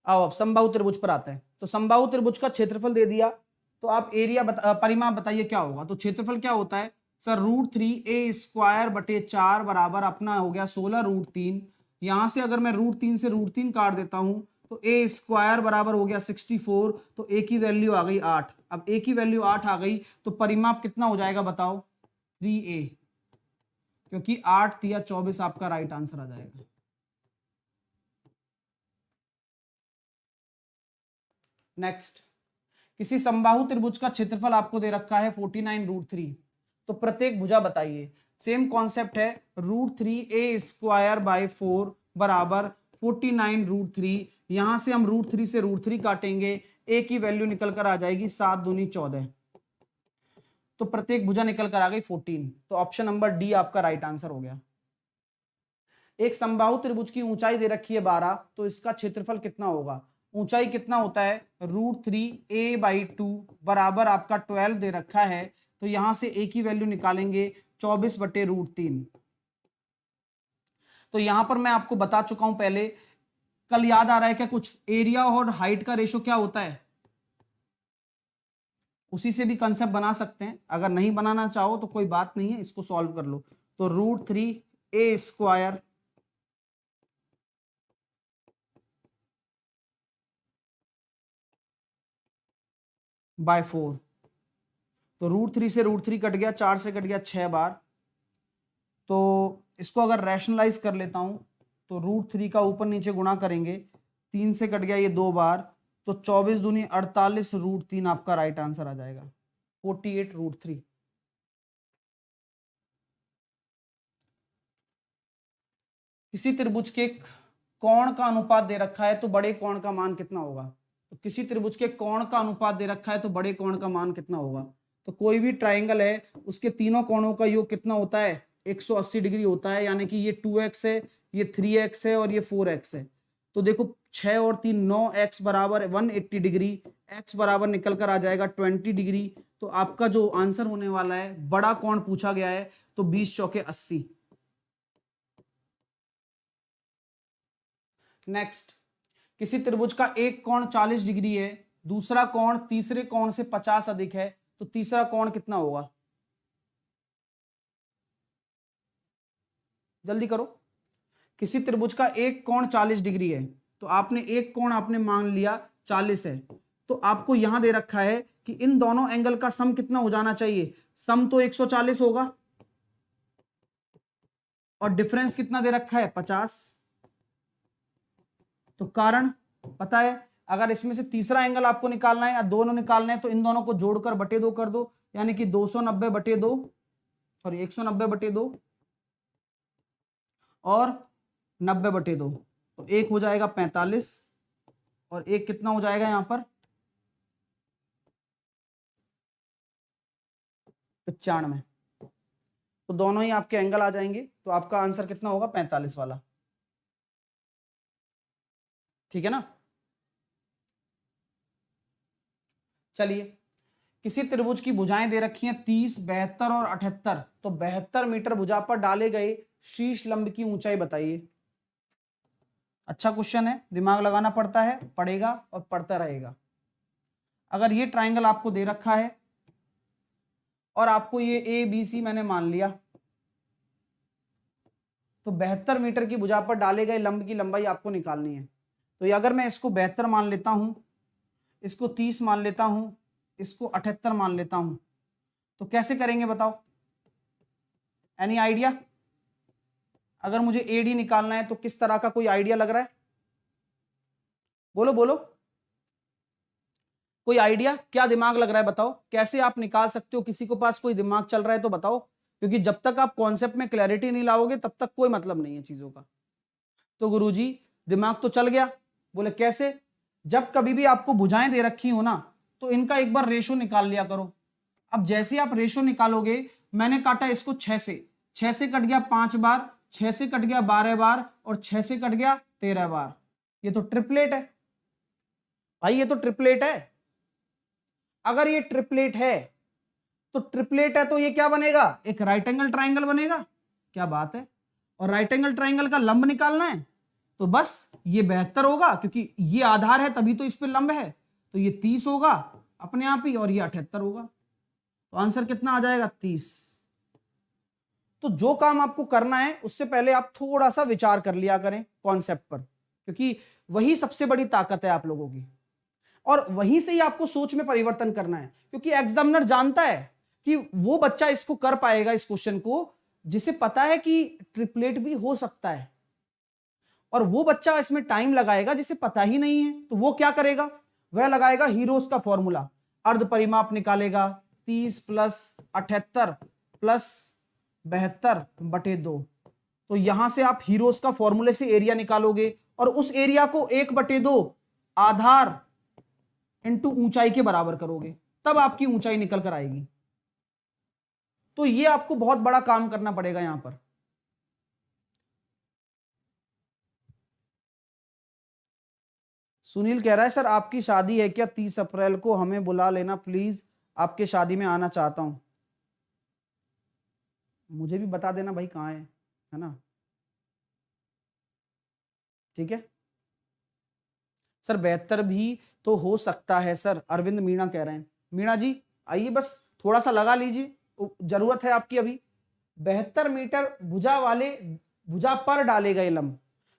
आओ अब समबाहु त्रिभुज पर आते हैं। तो समबाहु त्रिभुज का क्षेत्रफल दे दिया, तो आप एरिया परिमाप बताइए क्या होगा? तो क्षेत्रफल क्या होता है? सर √3 a² बटे 4 बराबर अपना हो गया 16√3। यहां से अगर मैं √3 से √3 काट देता हूं तो a² बराबर हो गया 64। तो a की वैल्यू आ गई 8। अब a की वैल्यू 8 आ गई तो परिमाप कितना हो जाएगा बताओ? 3a, क्योंकि 8 तिया 24 आपका राइट आंसर आ जाएगा। नेक्स्ट, किसी समबाहु त्रिभुज का क्षेत्रफल आपको दे रखा है 49√3। तो प्रत्येक भुजा बताइए। सेम कॉन्सेप्ट है, √3a² / 4 बराबर 49√3। यहां से हम √3 से √3 काटेंगे, a की वैल्यू निकल कर आ जाएगी 7 दूनी 14। तो प्रत्येक भुजा निकल कर आ गई 14। तो ऑप्शन नंबर डी आपका राइट आंसर हो गया। एक समबाहु त्रिभुज की ऊंचाई दे रखी है 12, तो इसका क्षेत्रफल कितना होगा? ऊंचाई कितना होता है? √3a/2 बराबर आपका 12 दे रखा है। तो यहां से a की वैल्यू निकालेंगे 24 बटे √3। तो यहां पर मैं आपको बता चुका हूं पहले, कल याद आ रहा है क्या कुछ? एरिया और हाइट का रेशो क्या होता है? उसी से भी कंसेप्ट बना सकते हैं। अगर नहीं बनाना चाहो तो कोई बात नहीं है, इसको सॉल्व कर लो। तो √3a² / 4। तो √3 से √3 कट गया, 4 से कट गया 6 बार। तो इसको अगर रैशनलाइज कर लेता हूं तो √3 का ऊपर नीचे गुणा करेंगे, 3 से कट गया ये 2 बार। तो 24 दूनी 48 √3 आपका राइट आंसर आ जाएगा, 48√3। किसी त्रिभुज के कोण का अनुपात दे रखा है तो बड़े कोण का मान कितना होगा? तो किसी त्रिभुज के कोण का अनुपात दे रखा है तो बड़े कोण का मान कितना होगा? तो कोई भी ट्राइंगल है उसके तीनों कोणों का योग कितना होता है? 180 डिग्री होता है। यानी कि ये 2x है, ये 3x है और ये 4x है। तो देखो 6 और 3 9x बराबर 180 डिग्री, x बराबर निकल कर आ जाएगा 20 डिग्री। तो आपका जो आंसर होने वाला है, बड़ा कोण पूछा गया है तो 20 चौके 80। नेक्स्ट, किसी त्रिभुज का एक कोण 40 डिग्री है, दूसरा कोण तीसरे कोण से 50 अधिक है, तो तीसरा कोण कितना होगा? जल्दी करो। किसी त्रिभुज का एक कोण 40 डिग्री है, तो आपने एक कोण आपने मान लिया 40 है। तो आपको यहां दे रखा है कि इन दोनों एंगल का सम कितना हो जाना चाहिए? सम तो 140 होगा और डिफरेंस कितना दे रखा है? 50। तो कारण पता है, अगर इसमें से तीसरा एंगल आपको निकालना है या दोनों निकालने हैं तो इन दोनों को जोड़कर बटे 2 कर दो, यानी कि 290 बटे 2 और 190 बटे 2 और 90 बटे 2। तो एक हो जाएगा 45 और एक कितना हो जाएगा यहां पर? 95। तो दोनों ही आपके एंगल आ जाएंगे। तो आपका आंसर कितना होगा? 45 वाला। ठीक है ना? चलिए, किसी त्रिभुज की भुजाएं दे रखी हैं 30, 72 और 78। तो 72 मीटर भुजा पर डाले गए शीर्ष लंब की ऊंचाई बताइए। अच्छा क्वेश्चन है, दिमाग लगाना पड़ता है, पड़ेगा और पड़ता रहेगा। अगर ये ट्राइंगल आपको दे रखा है और आपको ये ए बी सी मैंने मान लिया, तो 72 मीटर की भुजा पर डाले गए लंब की लंबाई आपको निकालनी है। तो ये अगर मैं इसको 72 मान लेता हूं, इसको 30 मान लेता हूं, इसको 78 मान लेता हूं, तो कैसे करेंगे बताओ? Any idea? अगर मुझे एडी निकालना है तो किस तरह का कोई आइडिया लग रहा है? बोलो बोलो, कोई आइडिया? क्या दिमाग लग रहा है बताओ, कैसे आप निकाल सकते हो? किसी को पास कोई दिमाग चल रहा है तो बताओ, क्योंकि जब तक आप कॉन्सेप्ट में क्लैरिटी नहीं लाओगे तब तक कोई मतलब नहीं है चीजों का। तो गुरुजी दिमाग तो चल गया। बोले कैसे? जब कभी भी आपको भुजाएं दे रखी हो ना, तो इनका एक बार रेशो निकाल लिया करो। अब जैसे आप रेशो निकालोगे, मैंने काटा इसको 6 से, 6 से कट गया 5 बार, 6 से कट गया 12 बार और 6 से कट गया 13 बार। ये तो ट्रिपलेट है भाई, ये तो ट्रिपलेट है। अगर ये ट्रिपलेट है तो ट्रिपलेट है तो ये क्या बनेगा? एक राइट एंगल ट्राइंगल बनेगा। क्या बात है! और राइट एंगल ट्राइंगल का लंब निकालना है तो बस ये 72 होगा, क्योंकि ये आधार है तभी तो इस पे लंब है। तो ये 30 होगा अपने आप ही और ये 78 होगा। तो आंसर कितना आ जाएगा? 30। तो जो काम आपको करना है उससे पहले आप थोड़ा सा विचार कर लिया करें कॉन्सेप्ट पर, क्योंकि वही सबसे बड़ी ताकत है आप लोगों की, और वहीं से ही आपको सोच में परिवर्तन करना है, क्योंकि एग्जामिनर जानता है कि वो बच्चा इसको कर पाएगा, इस क्वेश्चन को, जिसे पता है कि ट्रिपलेट भी हो सकता है, और वो बच्चा इसमें टाइम लगाएगा जिसे पता ही नहीं है, तो वो क्या करेगा, वह लगाएगा हीरोज का फॉर्मूला, अर्ध परिमाप निकालेगा 30 प्लस 78 प्लस 72/2। तो यहां से आप हीरोज का फॉर्मूले से एरिया निकालोगे, और उस एरिया को 1/2 आधार इंटू ऊंचाई के बराबर करोगे, तब आपकी ऊंचाई निकल कर आएगी। तो ये आपको बहुत बड़ा काम करना पड़ेगा यहां पर। सुनील कह रहा है सर आपकी शादी है क्या 30 अप्रैल को, हमें बुला लेना प्लीज, आपके शादी में आना चाहता हूं। मुझे भी बता देना भाई कहाँ है ना, ठीक है सर। 72 भी तो हो सकता है सर, अरविंद मीणा कह रहे हैं। मीणा जी आइए, बस थोड़ा सा लगा लीजिए, जरूरत है आपकी अभी। 72 मीटर भुजा वाले भुजा पर डालेगा ये लंब,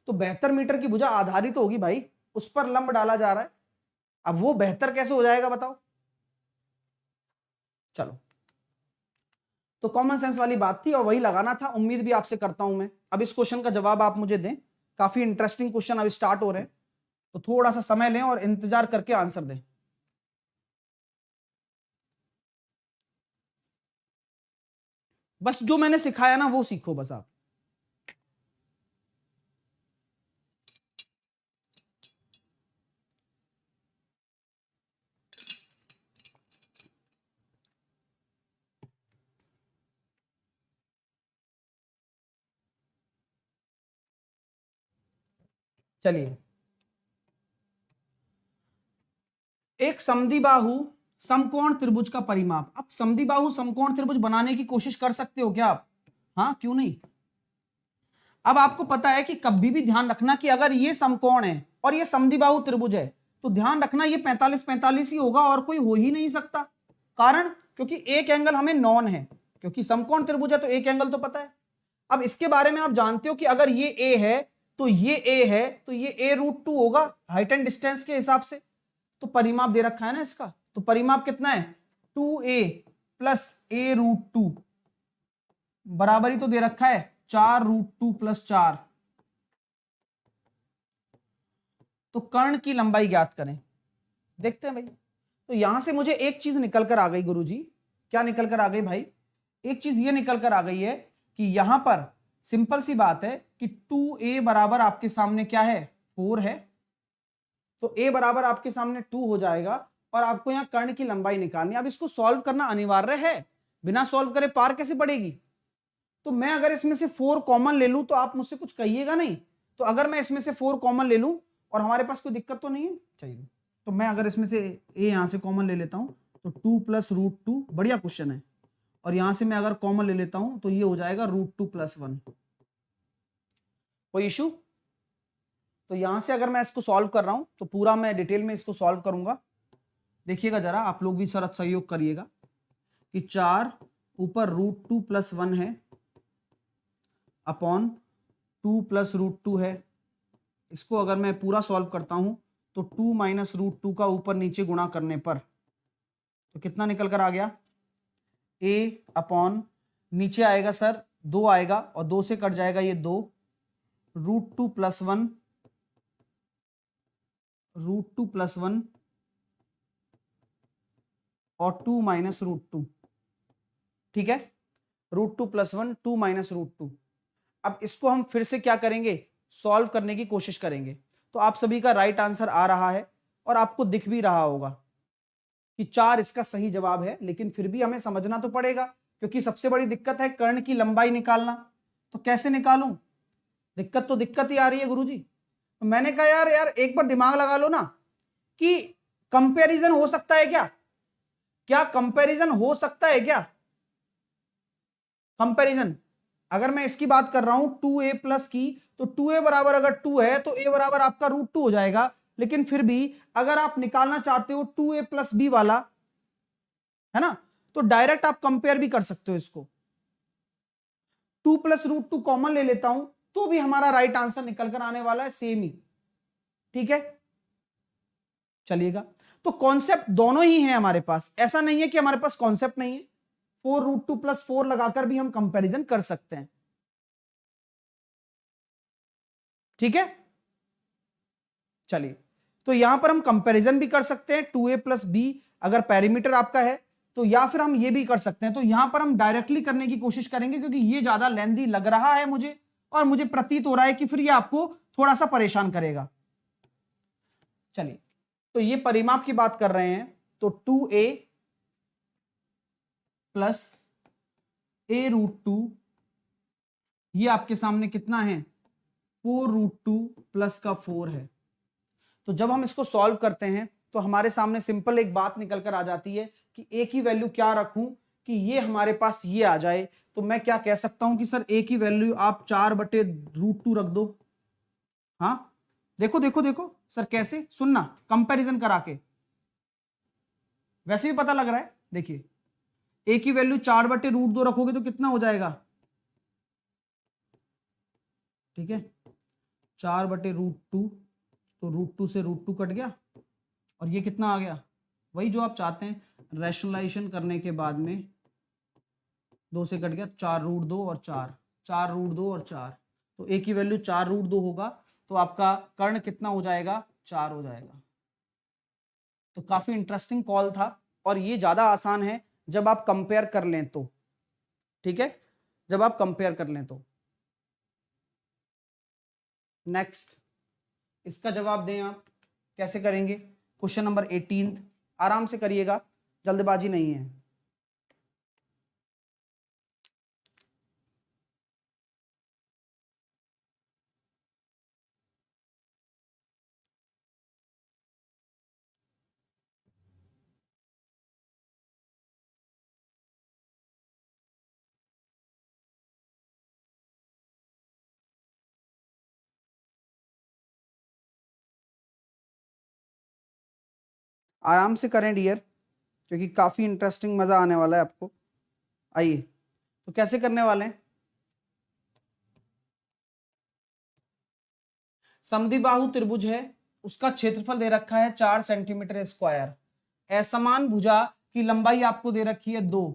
तो 72 मीटर की भुजा आधारित तो होगी भाई, उस पर लंब डाला जा रहा है। अब वो 72 कैसे हो जाएगा बताओ। चलो, तो कॉमन सेंस वाली बात थी और वही लगाना था, उम्मीद भी आपसे करता हूं मैं। अब इस क्वेश्चन का जवाब आप मुझे दें, काफी इंटरेस्टिंग क्वेश्चन अभी स्टार्ट हो रहे हैं, तो थोड़ा सा समय लें और इंतजार करके आंसर दें। बस जो मैंने सिखाया ना वो सीखो बस आप। चलिए, एक समद्विबाहु समकोण त्रिभुज का परिमाप। अब समद्विबाहु समकोण त्रिभुज बनाने की कोशिश कर सकते हो क्या आप? हाँ, क्यों नहीं। अब आपको पता है कि कभी भी ध्यान रखना कि अगर ये समकोण है और ये समद्विबाहु त्रिभुज है, तो ध्यान रखना ये 45-45 ही होगा और कोई हो ही नहीं सकता। कारण, क्योंकि एक एंगल हमें नॉन है, क्योंकि समकोण त्रिभुज है तो एक एंगल तो पता है। अब इसके बारे में आप जानते हो कि अगर ये ए है तो ये ए है, तो ये a√2 होगा हाइट एंड डिस्टेंस के हिसाब से। तो परिमाप दे रखा है ना इसका, तो परिमाप कितना है 2a प्लस a√2, बराबर ही तो दे रखा है 4√2 प्लस 4। तो कर्ण की लंबाई ज्ञात करें। देखते हैं भाई, तो यहां से मुझे एक चीज निकल कर आ गई गुरुजी। क्या निकल कर आ गई भाई? एक चीज ये निकल कर आ गई है कि यहां पर सिंपल सी बात है कि 2a बराबर आपके सामने क्या है 4 है, तो a बराबर आपके सामने 2 हो जाएगा, और आपको यहां कर्ण की लंबाई निकालनी है। अब इसको सॉल्व करना अनिवार्य है, बिना सॉल्व करे पार कैसे पड़ेगी। तो मैं अगर इसमें से 4 कॉमन ले लूं तो आप मुझसे कुछ कहिएगा नहीं। तो अगर मैं इसमें से 4 कॉमन ले लूं, और हमारे पास कोई दिक्कत तो नहीं है चाहिए, तो मैं अगर इसमें से a यहां से कॉमन ले लेता हूं तो 2 प्लस √2, बढ़िया क्वेश्चन है, और यहां से मैं अगर कॉमन ले लेता हूं तो ये हो जाएगा √2 प्लस 1। कोई इशू? तो यहां से अगर मैं इसको सॉल्व कर रहा हूं तो पूरा मैं डिटेल में इसको सॉल्व करूंगा। देखिएगा जरा, आप लोग भी सर सहयोग करिएगा कि 4 ऊपर √2 प्लस 1 है अपॉन 2 प्लस √2 है। इसको अगर मैं पूरा सॉल्व करता हूं तो 2 माइनस √2 का ऊपर नीचे गुणा करने पर तो कितना निकल कर आ गया, a अपॉन नीचे आएगा सर 2 आएगा, और 2 से कट जाएगा ये 2, √2 प्लस 1, √2 प्लस 1 और 2 माइनस √2, ठीक है, √2 प्लस 1, 2 माइनस √2। अब इसको हम फिर से क्या करेंगे, सॉल्व करने की कोशिश करेंगे। तो आप सभी का राइट आंसर आ रहा है और आपको दिख भी रहा होगा कि 4 इसका सही जवाब है, लेकिन फिर भी हमें समझना तो पड़ेगा, क्योंकि सबसे बड़ी दिक्कत है कर्ण की लंबाई निकालना। तो कैसे निकालूं, दिक्कत तो दिक्कत ही आ रही है गुरुजी। तो मैंने कहा यार एक बार दिमाग लगा लो ना कि कंपैरिजन हो सकता है क्या, क्या कंपैरिजन हो सकता है क्या? कंपैरिजन अगर मैं इसकी बात कर रहा हूं 2a प्लस की, तो 2a बराबर अगर 2 है तो a बराबर आपका √2 हो जाएगा। लेकिन फिर भी अगर आप निकालना चाहते हो 2a प्लस b वाला, है ना, तो डायरेक्ट आप कंपेयर भी कर सकते हो इसको। 2 प्लस रूट 2 कॉमन ले लेता हूं तो भी हमारा राइट आंसर निकल कर आने वाला है सेम ही। ठीक है, चलिएगा। तो कॉन्सेप्ट दोनों ही है हमारे पास, ऐसा नहीं है कि हमारे पास कॉन्सेप्ट नहीं है। 4 रूट 2 प्लस 4 लगाकर भी हम कंपैरिजन कर सकते हैं। ठीक है, चलिए, तो यहां पर हम कंपैरिजन भी कर सकते हैं 2a प्लस बी अगर पेरीमीटर आपका है तो, या फिर हम ये भी कर सकते हैं। तो यहां पर हम डायरेक्टली करने की कोशिश करेंगे क्योंकि ये ज्यादा लेंथी लग रहा है मुझे, और मुझे प्रतीत हो रहा है कि फिर ये आपको थोड़ा सा परेशान करेगा। चलिए, तो ये परिमाप की बात कर रहे हैं, तो 2a प्लस a रूट 2, ये आपके सामने कितना है 4 रूट 2 प्लस का 4 है। तो जब हम इसको सॉल्व करते हैं तो हमारे सामने सिंपल एक बात निकल कर आ जाती है कि a की वैल्यू क्या रखूं कि ये हमारे पास ये आ जाए। तो मैं क्या कह सकता हूं कि सर a की वैल्यू आप 4/√2 रख दो। हाँ, देखो देखो देखो सर, कैसे, सुनना, कंपैरिजन करा के वैसे भी पता लग रहा है। देखिए, a की वैल्यू 4/√2 रखोगे तो कितना हो जाएगा, ठीक है, 4/√2, तो √2 से √2 कट गया, और ये कितना आ गया, वही जो आप चाहते हैं, रैशनलाइजेशन करने के बाद में 2 से कट गया, 4√2 और 4, 4√2 और 4, तो a की वैल्यू 4√2 होगा, तो आपका कर्ण कितना हो जाएगा, 4 हो जाएगा। तो काफी इंटरेस्टिंग कॉल था, और ये ज्यादा आसान है जब आप कंपेयर कर लें तो। ठीक है, जब आप कंपेयर कर लें तो। नेक्स्ट, इसका जवाब दें आप, कैसे करेंगे, क्वेश्चन नंबर 18, आराम से करिएगा, जल्दबाजी नहीं है। आराम से करें डियर, क्योंकि काफी इंटरेस्टिंग, मजा आने वाला है आपको। आइए, तो कैसे करने वाले हैं, समद्विबाहु त्रिभुज है, उसका क्षेत्रफल दे रखा है 4 सेंटीमीटर स्क्वायर, असमान भुजा की लंबाई आपको दे रखी है 2,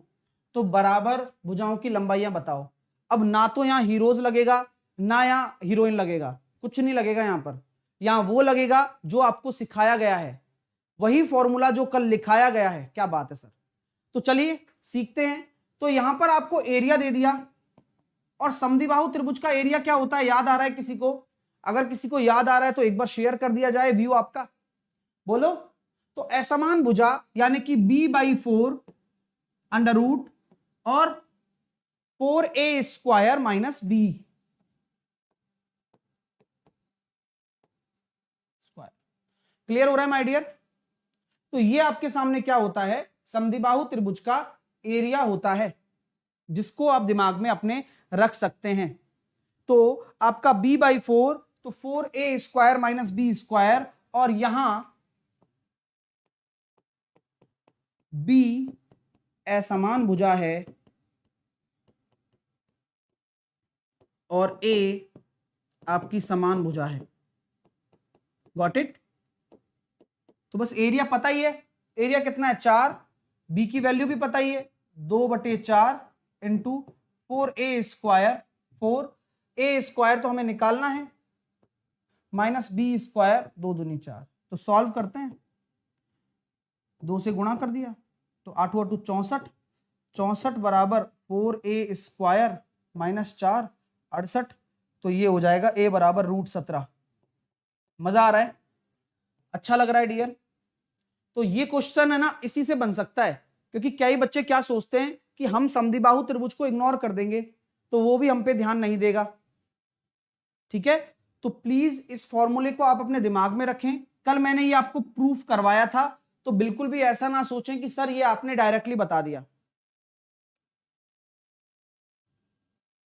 तो बराबर भुजाओं की लंबाइयां बताओ। अब ना तो यहां हीरोज लगेगा ना यहां हीरोइन लगेगा, कुछ नहीं लगेगा यहां पर, यहां वो लगेगा जो आपको सिखाया गया है, वही फॉर्मूला जो कल लिखाया गया है। क्या बात है सर, तो चलिए सीखते हैं। तो यहां पर आपको एरिया दे दिया, और समद्विबाहु त्रिभुज का एरिया क्या होता है, याद आ रहा है किसी को, अगर किसी को याद आ रहा है तो एक बार शेयर कर दिया जाए व्यू आपका, बोलो। तो असमान भुजा यानी कि b/4 अंडर रूट और 4a² minus b square. Clear हो रहा है माय डियर। तो ये आपके सामने क्या होता है, समद्विबाहु त्रिभुज का एरिया होता है, जिसको आप दिमाग में अपने रख सकते हैं। तो आपका b/4, तो 4a² माइनस b², और यहां b असमान भुजा है और a आपकी समान भुजा है। Got it. तो बस एरिया पता ही है, एरिया कितना है 4, b की वैल्यू भी पता ही है 2/4 इंटू 4a², 4a² तो हमें निकालना है, माइनस b², 2 दूनी 4। तो सॉल्व करते हैं, 2 से गुणा कर दिया, तो 8 8 64, 64 बराबर 4a² माइनस 4, 68, तो ये हो जाएगा a बराबर √17। मजा आ रहा है, अच्छा लग रहा है डियर। तो ये क्वेश्चन है ना, इसी से बन सकता है, क्योंकि कई बच्चे क्या सोचते हैं कि हम समद्विबाहु त्रिभुज को इग्नोर कर देंगे, तो वो भी हम पे ध्यान नहीं देगा। ठीक है, तो प्लीज इस फॉर्मूले को आप अपने दिमाग में रखें, कल मैंने ये आपको प्रूफ करवाया था, तो बिल्कुल भी ऐसा ना सोचें कि सर ये आपने डायरेक्टली बता दिया।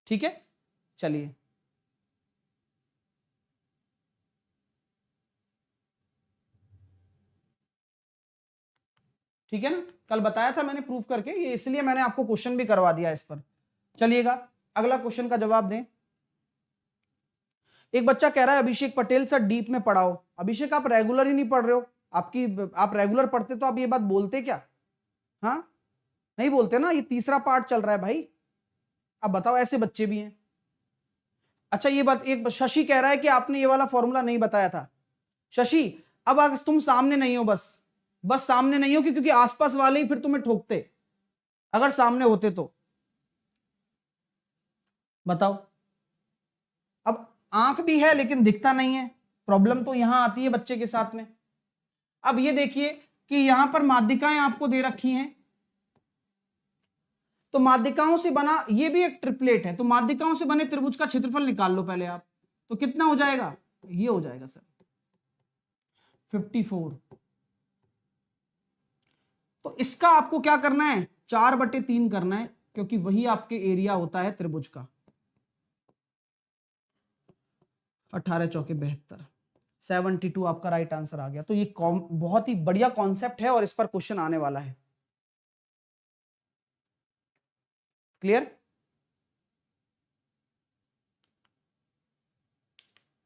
ठीक है, चलिए, ठीक है ना, कल बताया था मैंने प्रूफ करके, ये इसलिए मैंने आपको क्वेश्चन भी करवा दिया इस पर। चलिएगा, अगला क्वेश्चन का जवाब दें। एक बच्चा कह रहा है अभिषेक पटेल सर डीप में पढ़ाओ। अभिषेक आप रेगुलर ही नहीं पढ़ रहे हो, आप रेगुलर पढ़ते तो आप ये बात बोलते क्या? हाँ नहीं बोलते ना, ये तीसरा पार्ट चल रहा है भाई। अब बताओ, ऐसे बच्चे भी हैं। अच्छा ये बात, एक शशि कह रहा है कि आपने ये वाला फॉर्मूला नहीं बताया था। शशि अब अगर तुम सामने नहीं हो, बस सामने नहीं हो क्योंकि आसपास वाले ही फिर तुम्हें ठोकते, अगर सामने होते तो। बताओ, अब आंख भी है लेकिन दिखता नहीं है, प्रॉब्लम तो यहां आती है बच्चे के साथ में। अब ये देखिए कि यहां पर माध्यिकाएं आपको दे रखी हैं, तो माध्यिकाओं से बना ये भी एक ट्रिपलेट है, तो माध्यिकाओं से बने त्रिभुज का क्षेत्रफल निकाल लो पहले आप। तो कितना हो जाएगा? ये हो जाएगा सर 54। तो इसका आपको क्या करना है? 4/3 करना है, क्योंकि वही आपके एरिया होता है त्रिभुज का। 18 चौके 72, 72 आपका राइट आंसर आ गया। तो ये बहुत ही बढ़िया कॉन्सेप्ट है और इस पर क्वेश्चन आने वाला है। क्लियर?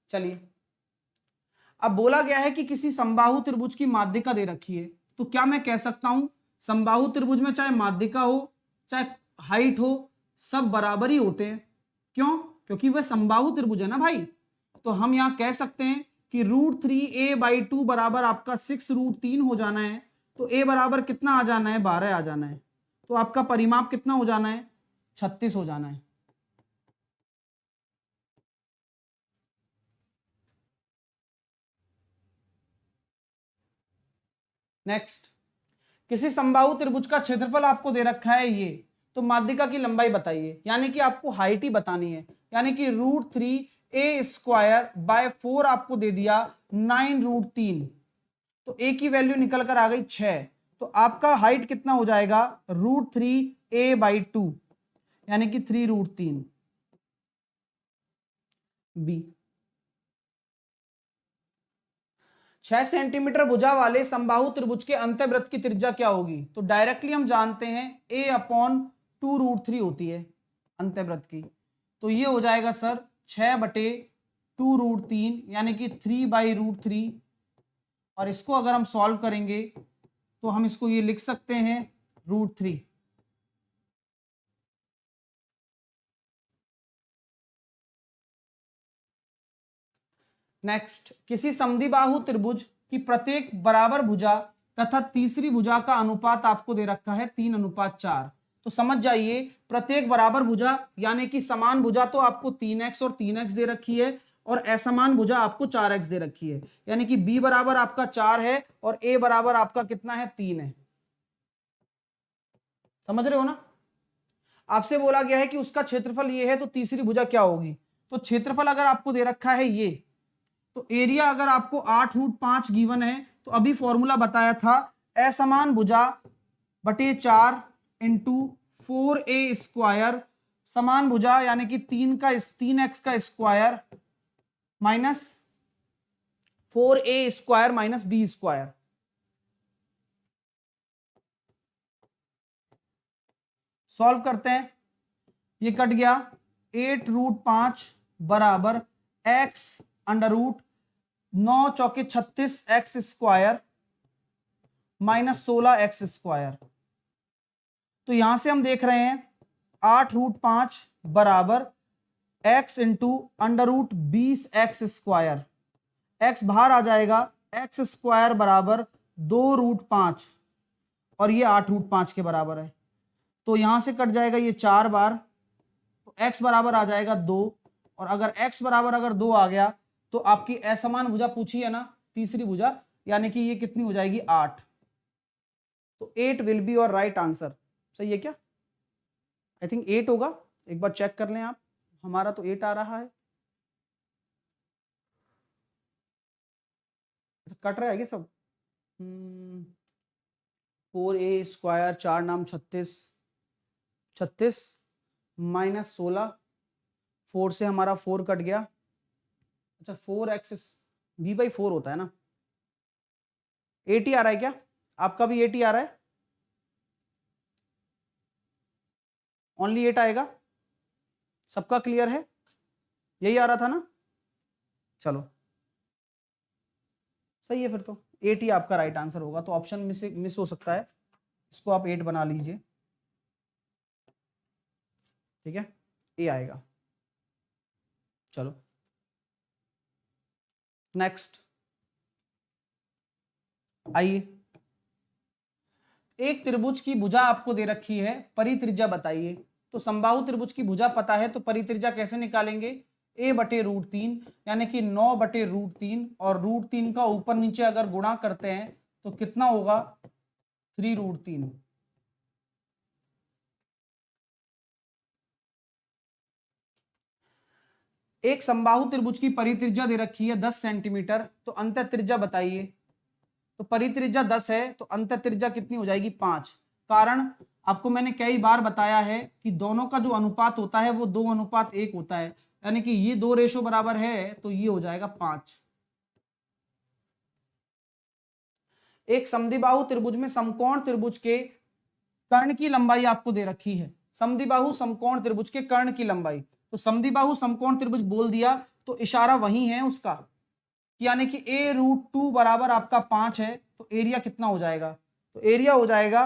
चलिए, अब बोला गया है कि किसी समबाहु त्रिभुज की माध्यिका दे रखी है, तो क्या मैं कह सकता हूं समबाहु त्रिभुज में चाहे माध्यिका हो चाहे हाइट हो, सब बराबर ही होते हैं। क्यों? क्योंकि वह समबाहु त्रिभुज है ना भाई। तो हम यहां कह सकते हैं कि √3a/2 बराबर आपका 6√3 हो जाना है। तो a बराबर कितना आ जाना है? 12 आ जाना है। तो आपका परिमाप कितना हो जाना है? 36 हो जाना है। नेक्स्ट, किसी समबाहु त्रिभुज का क्षेत्रफल आपको दे रखा है ये, तो माध्यिका की लंबाई बताइए, यानी कि आपको हाइट ही बतानी है। यानी कि √3a²/4 आपको दे दिया 9√3, तो a की वैल्यू निकल कर आ गई 6। तो आपका हाइट कितना हो जाएगा? √3a/2, यानी कि 3√3 बी। 6 सेंटीमीटर भुजा वाले समबाहु त्रिभुज के अंतःवृत्त की त्रिज्या क्या होगी? तो डायरेक्टली हम जानते हैं a/2√3 होती है अंतःवृत्त की। तो ये हो जाएगा सर 6/2√3, यानी कि 3/√3। और इसको अगर हम सॉल्व करेंगे तो हम इसको ये लिख सकते हैं √3। नेक्स्ट, किसी समद्विबाहु त्रिभुज की प्रत्येक बराबर भुजा तथा तीसरी भुजा का अनुपात आपको दे रखा है 3:4। तो समझ जाइए, प्रत्येक बराबर भुजा यानी कि समान भुजा तो आपको 3x और 3x दे रखी है, और असमान भुजा आपको 4x दे रखी है। यानी कि b बराबर आपका 4 है और a बराबर आपका कितना है? 3 है। समझ रहे हो ना? आपसे बोला गया है कि उसका क्षेत्रफल ये है, तो तीसरी भुजा क्या होगी? तो क्षेत्रफल अगर आपको दे रखा है ये, तो एरिया अगर आपको 8√5 गिवन है, तो अभी फॉर्मूला बताया था असमान भुजा बटे 4 इंटू 4a² समान भुजा यानी कि 3x का square minus 4a² minus b²। Solve करते हैं, ये कट गया 8√5 बराबर x√9 चौके 36 x² माइनस 16 x²। तो यहां से हम देख रहे हैं 8√5 बराबर x इंटू √20 x²। x बाहर आ जाएगा, x² बराबर 2√5 और ये 8√5 के बराबर है। तो यहां से कट जाएगा ये 4 बार, तो x बराबर आ जाएगा 2। और अगर x बराबर अगर 2 आ गया तो आपकी असमान भुजा पूछी है ना, तीसरी भुजा, यानी कि ये कितनी हो जाएगी? 8। तो 8 will be your right answer. सही है क्या? आई थिंक 8 होगा, एक बार चेक कर लें आप। हमारा तो 8 आ रहा है। कट रहा है क्या सब? 4a² 4 नाम 36 माइनस 16, 4 से हमारा 4 कट गया। अच्छा 4x b/4 होता है ना? 8 ही आ रहा है क्या? आपका भी 8 ही आ रहा है? ओनली 8 आएगा? सबका क्लियर है? यही आ रहा था ना? चलो सही है, फिर तो 8 ही आपका राइट आंसर होगा। तो ऑप्शन मिस हो सकता है, इसको आप 8 बना लीजिए, ठीक है, ए आएगा। चलो नेक्स्ट आइए, एक त्रिभुज की भुजा आपको दे रखी है, परित्रिज्या बताइए। तो समबाहु त्रिभुज की भुजा पता है, तो परित्रिज्या कैसे निकालेंगे? a/√3 यानी कि 9/√3, और √3 का ऊपर नीचे अगर गुणा करते हैं तो कितना होगा? 3√3। एक समबाहु त्रिभुज की परित्रिज्या दे रखी है 10 सेंटीमीटर, तो अंतः त्रिज्या बताइए। तो परित्रिज्या 10 है, तो अंतः त्रिज्या कितनी हो जाएगी? 5। कारण आपको मैंने कई बार बताया है कि दोनों का जो अनुपात होता है वो 2:1 होता है, यानी कि ये 2 रेशो बराबर है, तो ये हो जाएगा 5। एक समद्विबाहु त्रिभुज में समकोण त्रिभुज के कर्ण की लंबाई आपको दे रखी है। समद्विबाहु समकोण त्रिभुज के कर्ण की लंबाई, तो समद्विबाहु समकोण त्रिभुज बोल दिया तो इशारा वही है उसका, यानी कि a√2 बराबर आपका 5 है, तो एरिया कितना हो जाएगा? तो एरिया हो जाएगा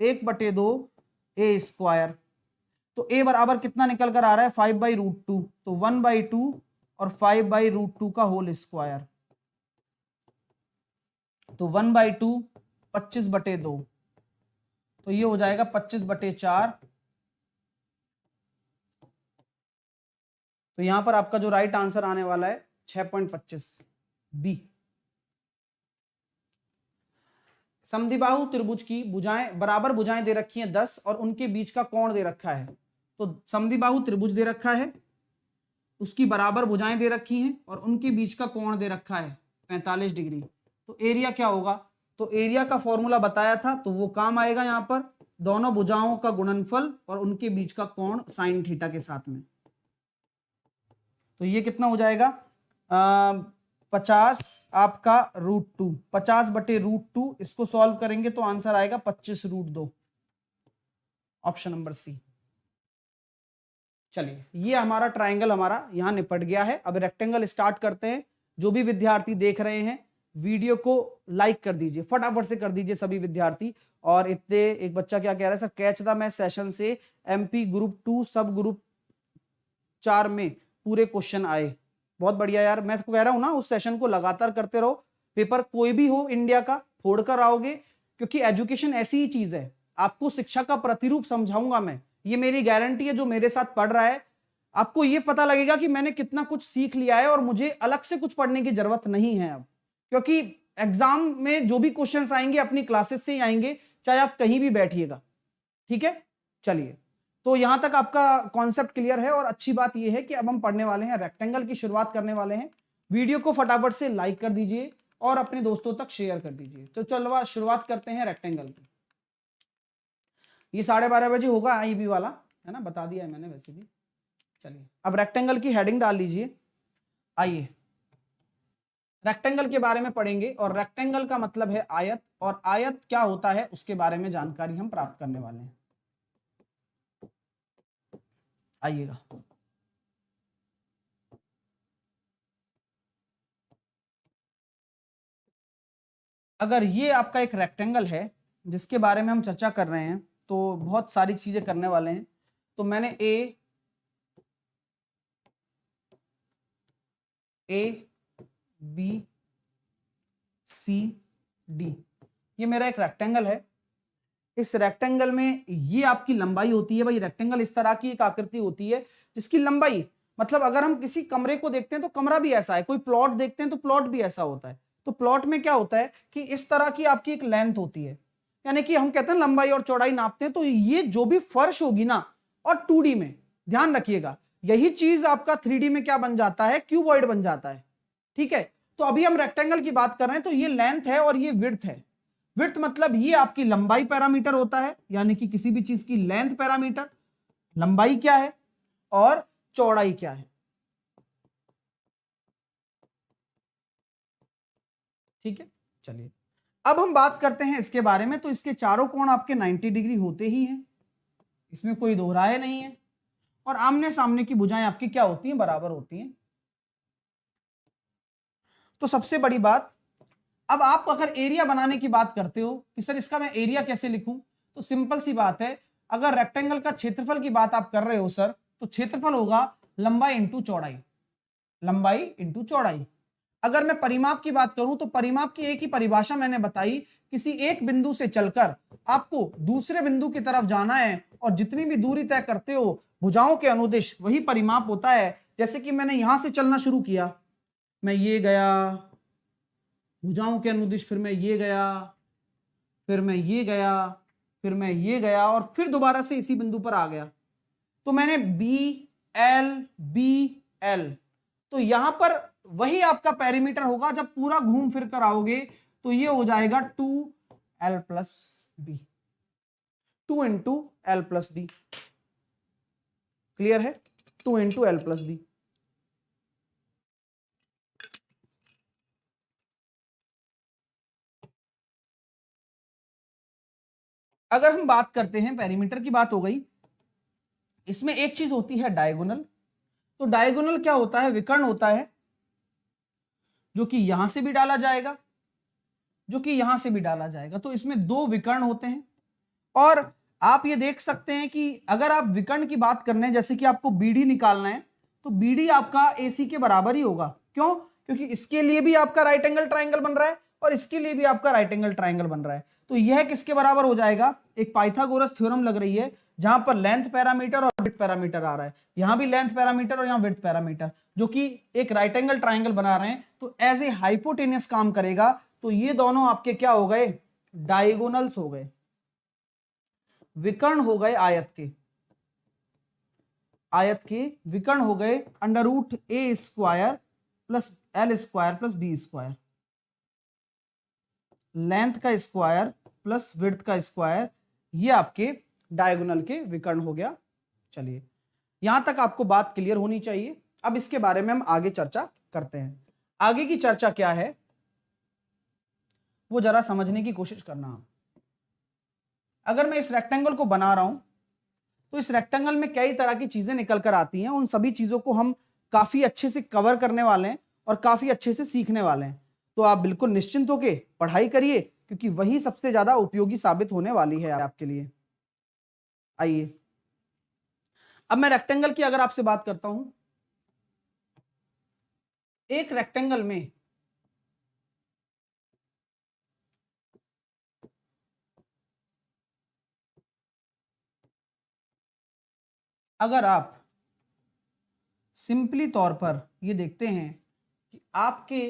1/2 a²। तो a बराबर कितना निकल कर आ रहा है? 5/√2, तो 1/2 और 5/√2 का होल स्क्वायर, तो 1/2 25/2, तो ये हो जाएगा 25/4। तो यहां पर आपका जो राइट आंसर आने वाला है 6.25 बी। समद्विबाहु त्रिभुज की भुजाएं बराबर भुजाएं दे रखी हैं 10 और उनके बीच का कोण दे रखा है। तो समद्विबाहु त्रिभुज दे रखा है, उसकी बराबर भुजाएं दे रखी हैं और उनके बीच का कोण दे रखा है 45 डिग्री। तो एरिया क्या होगा? तो एरिया का फॉर्मूला बताया था, तो वो काम आएगा यहाँ पर, दोनों भुजाओं का गुणनफल और उनके बीच का कोण साइन थीटा के साथ में। तो ये कितना हो जाएगा? 50 आपका √2, 50/√2, इसको सॉल्व करेंगे तो आंसर आएगा 25√2, ऑप्शन नंबर सी। चलिए, ये हमारा ट्रायंगल हमारा यहां निपट गया है। अब रेक्टेंगल स्टार्ट करते हैं। जो भी विद्यार्थी देख रहे हैं वीडियो को लाइक कर दीजिए, फटाफट से कर दीजिए सभी विद्यार्थी। और इतने एक बच्चा क्या कह रहा है? Sir catch the match session से MP ग्रुप 2 सब ग्रुप 4 में पूरे क्वेश्चन आए। बहुत बढ़िया यार, मैं तो कह रहा हूं ना, उस सेशन को लगातार करते रहो। पेपर कोई भी हो इंडिया का, फोड़ कर आओगे, क्योंकि एजुकेशन ऐसी ही चीज है, आपको शिक्षा का प्रतिरूप समझाऊंगा मैं, ये मेरी गारंटी है। जो मेरे साथ पढ़ रहा है, आपको ये पता लगेगा कि मैंने कितना कुछ सीख लिया है और मुझे अलग से कुछ पढ़ने की जरूरत नहीं है अब, क्योंकि एग्जाम में जो भी क्वेश्चंस आएंगे अपनी क्लासेस से ही आएंगे, चाहे आप कहीं भी बैठिएगा, ठीक है। चलिए, तो यहां तक आपका कॉन्सेप्ट क्लियर है। और अच्छी बात यह है कि अब हम पढ़ने वाले हैं, रेक्टेंगल की शुरुआत करने वाले हैं। वीडियो को फटाफट से लाइक कर दीजिए और अपने दोस्तों तक शेयर कर दीजिए। तो चलो शुरुआत करते हैं रेक्टेंगल की। ये 12:30 बजे होगा IB वाला, है ना, बता दिया है मैंने वैसे भी। चलिए, अब रेक्टेंगल की हेडिंग डाल लीजिए। आइए रेक्टेंगल के बारे में पढ़ेंगे, और रेक्टेंगल का मतलब है आयत, और आयत क्या होता है उसके बारे में जानकारी हम प्राप्त करने वाले हैं। आइएगा, अगर ये आपका एक रेक्टेंगल है जिसके बारे में हम चर्चा कर रहे हैं, तो बहुत सारी चीजें करने वाले हैं। तो मैंने ए बी सी डी, ये मेरा एक रेक्टेंगल है। इस रेक्टेंगल में ये आपकी लंबाई होती है भाई। रेक्टेंगल इस तरह की एक आकृति होती है जिसकी लंबाई, मतलब अगर हम किसी कमरे को देखते हैं तो कमरा भी ऐसा है, कोई प्लॉट देखते हैं तो प्लॉट भी ऐसा होता है। तो प्लॉट में क्या होता है कि इस तरह की आपकी एक लेंथ होती है, यानी कि हम कहते हैं लंबाई और चौड़ाई नापते हैं। तो ये जो भी फर्श होगी ना, और 2D में ध्यान रखिएगा, यही चीज आपका 3D में क्या बन जाता है? क्यूबॉइड बन जाता है, ठीक है। तो अभी हम रेक्टेंगल की बात कर रहे हैं, तो ये लेंथ है और ये विड्थ है। विड्थ मतलब ये आपकी लंबाई पैरामीटर होता है, यानी कि किसी भी चीज की लेंथ पैरामीटर, लंबाई क्या है और चौड़ाई क्या है, ठीक है। चलिए, अब हम बात करते हैं इसके बारे में। तो इसके चारों कोण आपके 90 डिग्री होते ही हैं, इसमें कोई दो राय नहीं है। और आमने सामने की भुजाएं आपकी क्या होती हैं, बराबर होती हैं। तो सबसे बड़ी बात, अब आप अगर एरिया बनाने की बात करते हो कि सर इसका मैं एरिया कैसे लिखूं, तो सिंपल सी बात है, अगर रेक्टेंगल का क्षेत्रफल की बात आप कर रहे हो सर, तो क्षेत्रफल होगा लंबाई इंटू चौड़ाई, लंबाई इंटू चौड़ाई। अगर मैं परिमाप की बात करूं तो परिमाप की एक ही परिभाषा मैंने बताई, किसी एक बिंदु से चलकर आपको दूसरे बिंदु की तरफ जाना है और जितनी भी दूरी तय करते हो भुजाओं के अनुदिश, वही परिमाप होता है। जैसे कि मैंने यहां से चलना शुरू किया, मैं ये गया भुजाओं के अनुदिश, फिर मैं ये गया, फिर मैं ये गया, फिर मैं ये गया और फिर दोबारा से इसी बिंदु पर आ गया, तो मैंने बी एल बी एल, तो यहां पर वही आपका पेरीमीटर होगा। जब पूरा घूम फिर कर आओगे तो ये हो जाएगा 2l plus B, 2 into L plus B. Clear है? 2 इंटू एल प्लस बी। अगर हम बात करते हैं, पेरीमीटर की बात हो गई, इसमें एक चीज होती है डायगोनल। तो डायगोनल क्या होता है? विकर्ण होता है, जो कि यहां से भी डाला जाएगा, जो कि यहां से भी डाला जाएगा। तो इसमें दो विकर्ण होते हैं और आप ये देख सकते हैं कि अगर आप विकर्ण की बात करने हैं, जैसे कि आपको बीडी निकालना है, तो बीडी आपका एसी के बराबर ही होगा। क्यों? क्योंकि इसके लिए भी आपका राइट एंगल ट्राइंगल बन रहा है और इसके लिए भी आपका राइट एंगल ट्राइंगल बन रहा है। तो यह किसके बराबर हो जाएगा? एक पाइथागोरस थ्योरम लग रही है, जहां पर लेंथ पैरामीटर और विड्थ पैरामीटर आ रहा है। यहां भी लेंथ पैरामीटर और यहां विड्थ पैरामीटर, जो कि एक राइट एंगल ट्राइंगल बना रहे हैं, तो एज ए हाइपोटेनियस काम करेगा। तो ये दोनों आपके क्या हो गए? डायगोनल्स हो गए, विकर्ण हो गए आयत के, आयत के विकर्ण हो गए under root A square plus L square plus B square, length का स्क्वायर प्लस विड्थ का स्क्वायर, ये आपके डायगोनल के विकर्ण हो गया। चलिए, यहां तक आपको बात क्लियर होनी चाहिए। अब इसके बारे में हम आगे चर्चा करते हैं। आगे की चर्चा क्या है वो जरा समझने की कोशिश करना। अगर मैं इस रेक्टेंगल को बना रहा हूं तो इस रेक्टेंगल में कई तरह की चीजें निकल कर आती हैं। उन सभी चीजों को हम काफी अच्छे से कवर करने वाले हैं और काफी अच्छे से सीखने वाले हैं। तो आप बिल्कुल निश्चिंत होकर पढ़ाई करिए, क्योंकि वही सबसे ज्यादा उपयोगी साबित होने वाली है आपके लिए। आइए, अब मैं रेक्टेंगल की अगर आपसे बात करता हूं, एक रेक्टेंगल में अगर आप सिंपली तौर पर ये देखते हैं कि आपके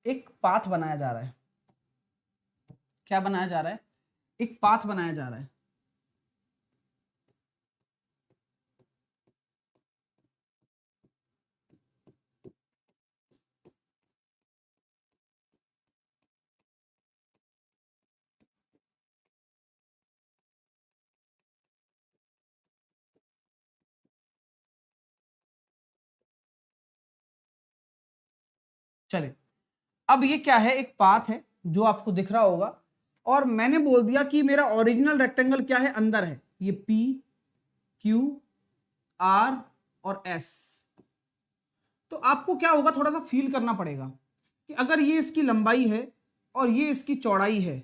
एक पाथ बनाया जा रहा है। क्या बनाया जा रहा है? एक पाथ बनाया जा रहा है। चलिए, अब ये क्या है? एक पाथ है जो आपको दिख रहा होगा, और मैंने बोल दिया कि मेरा ओरिजिनल रेक्टेंगल क्या है? अंदर है। ये P, Q, R और S। तो आपको क्या होगा? थोड़ा सा फील करना पड़ेगा कि अगर ये इसकी लंबाई है और ये इसकी चौड़ाई है,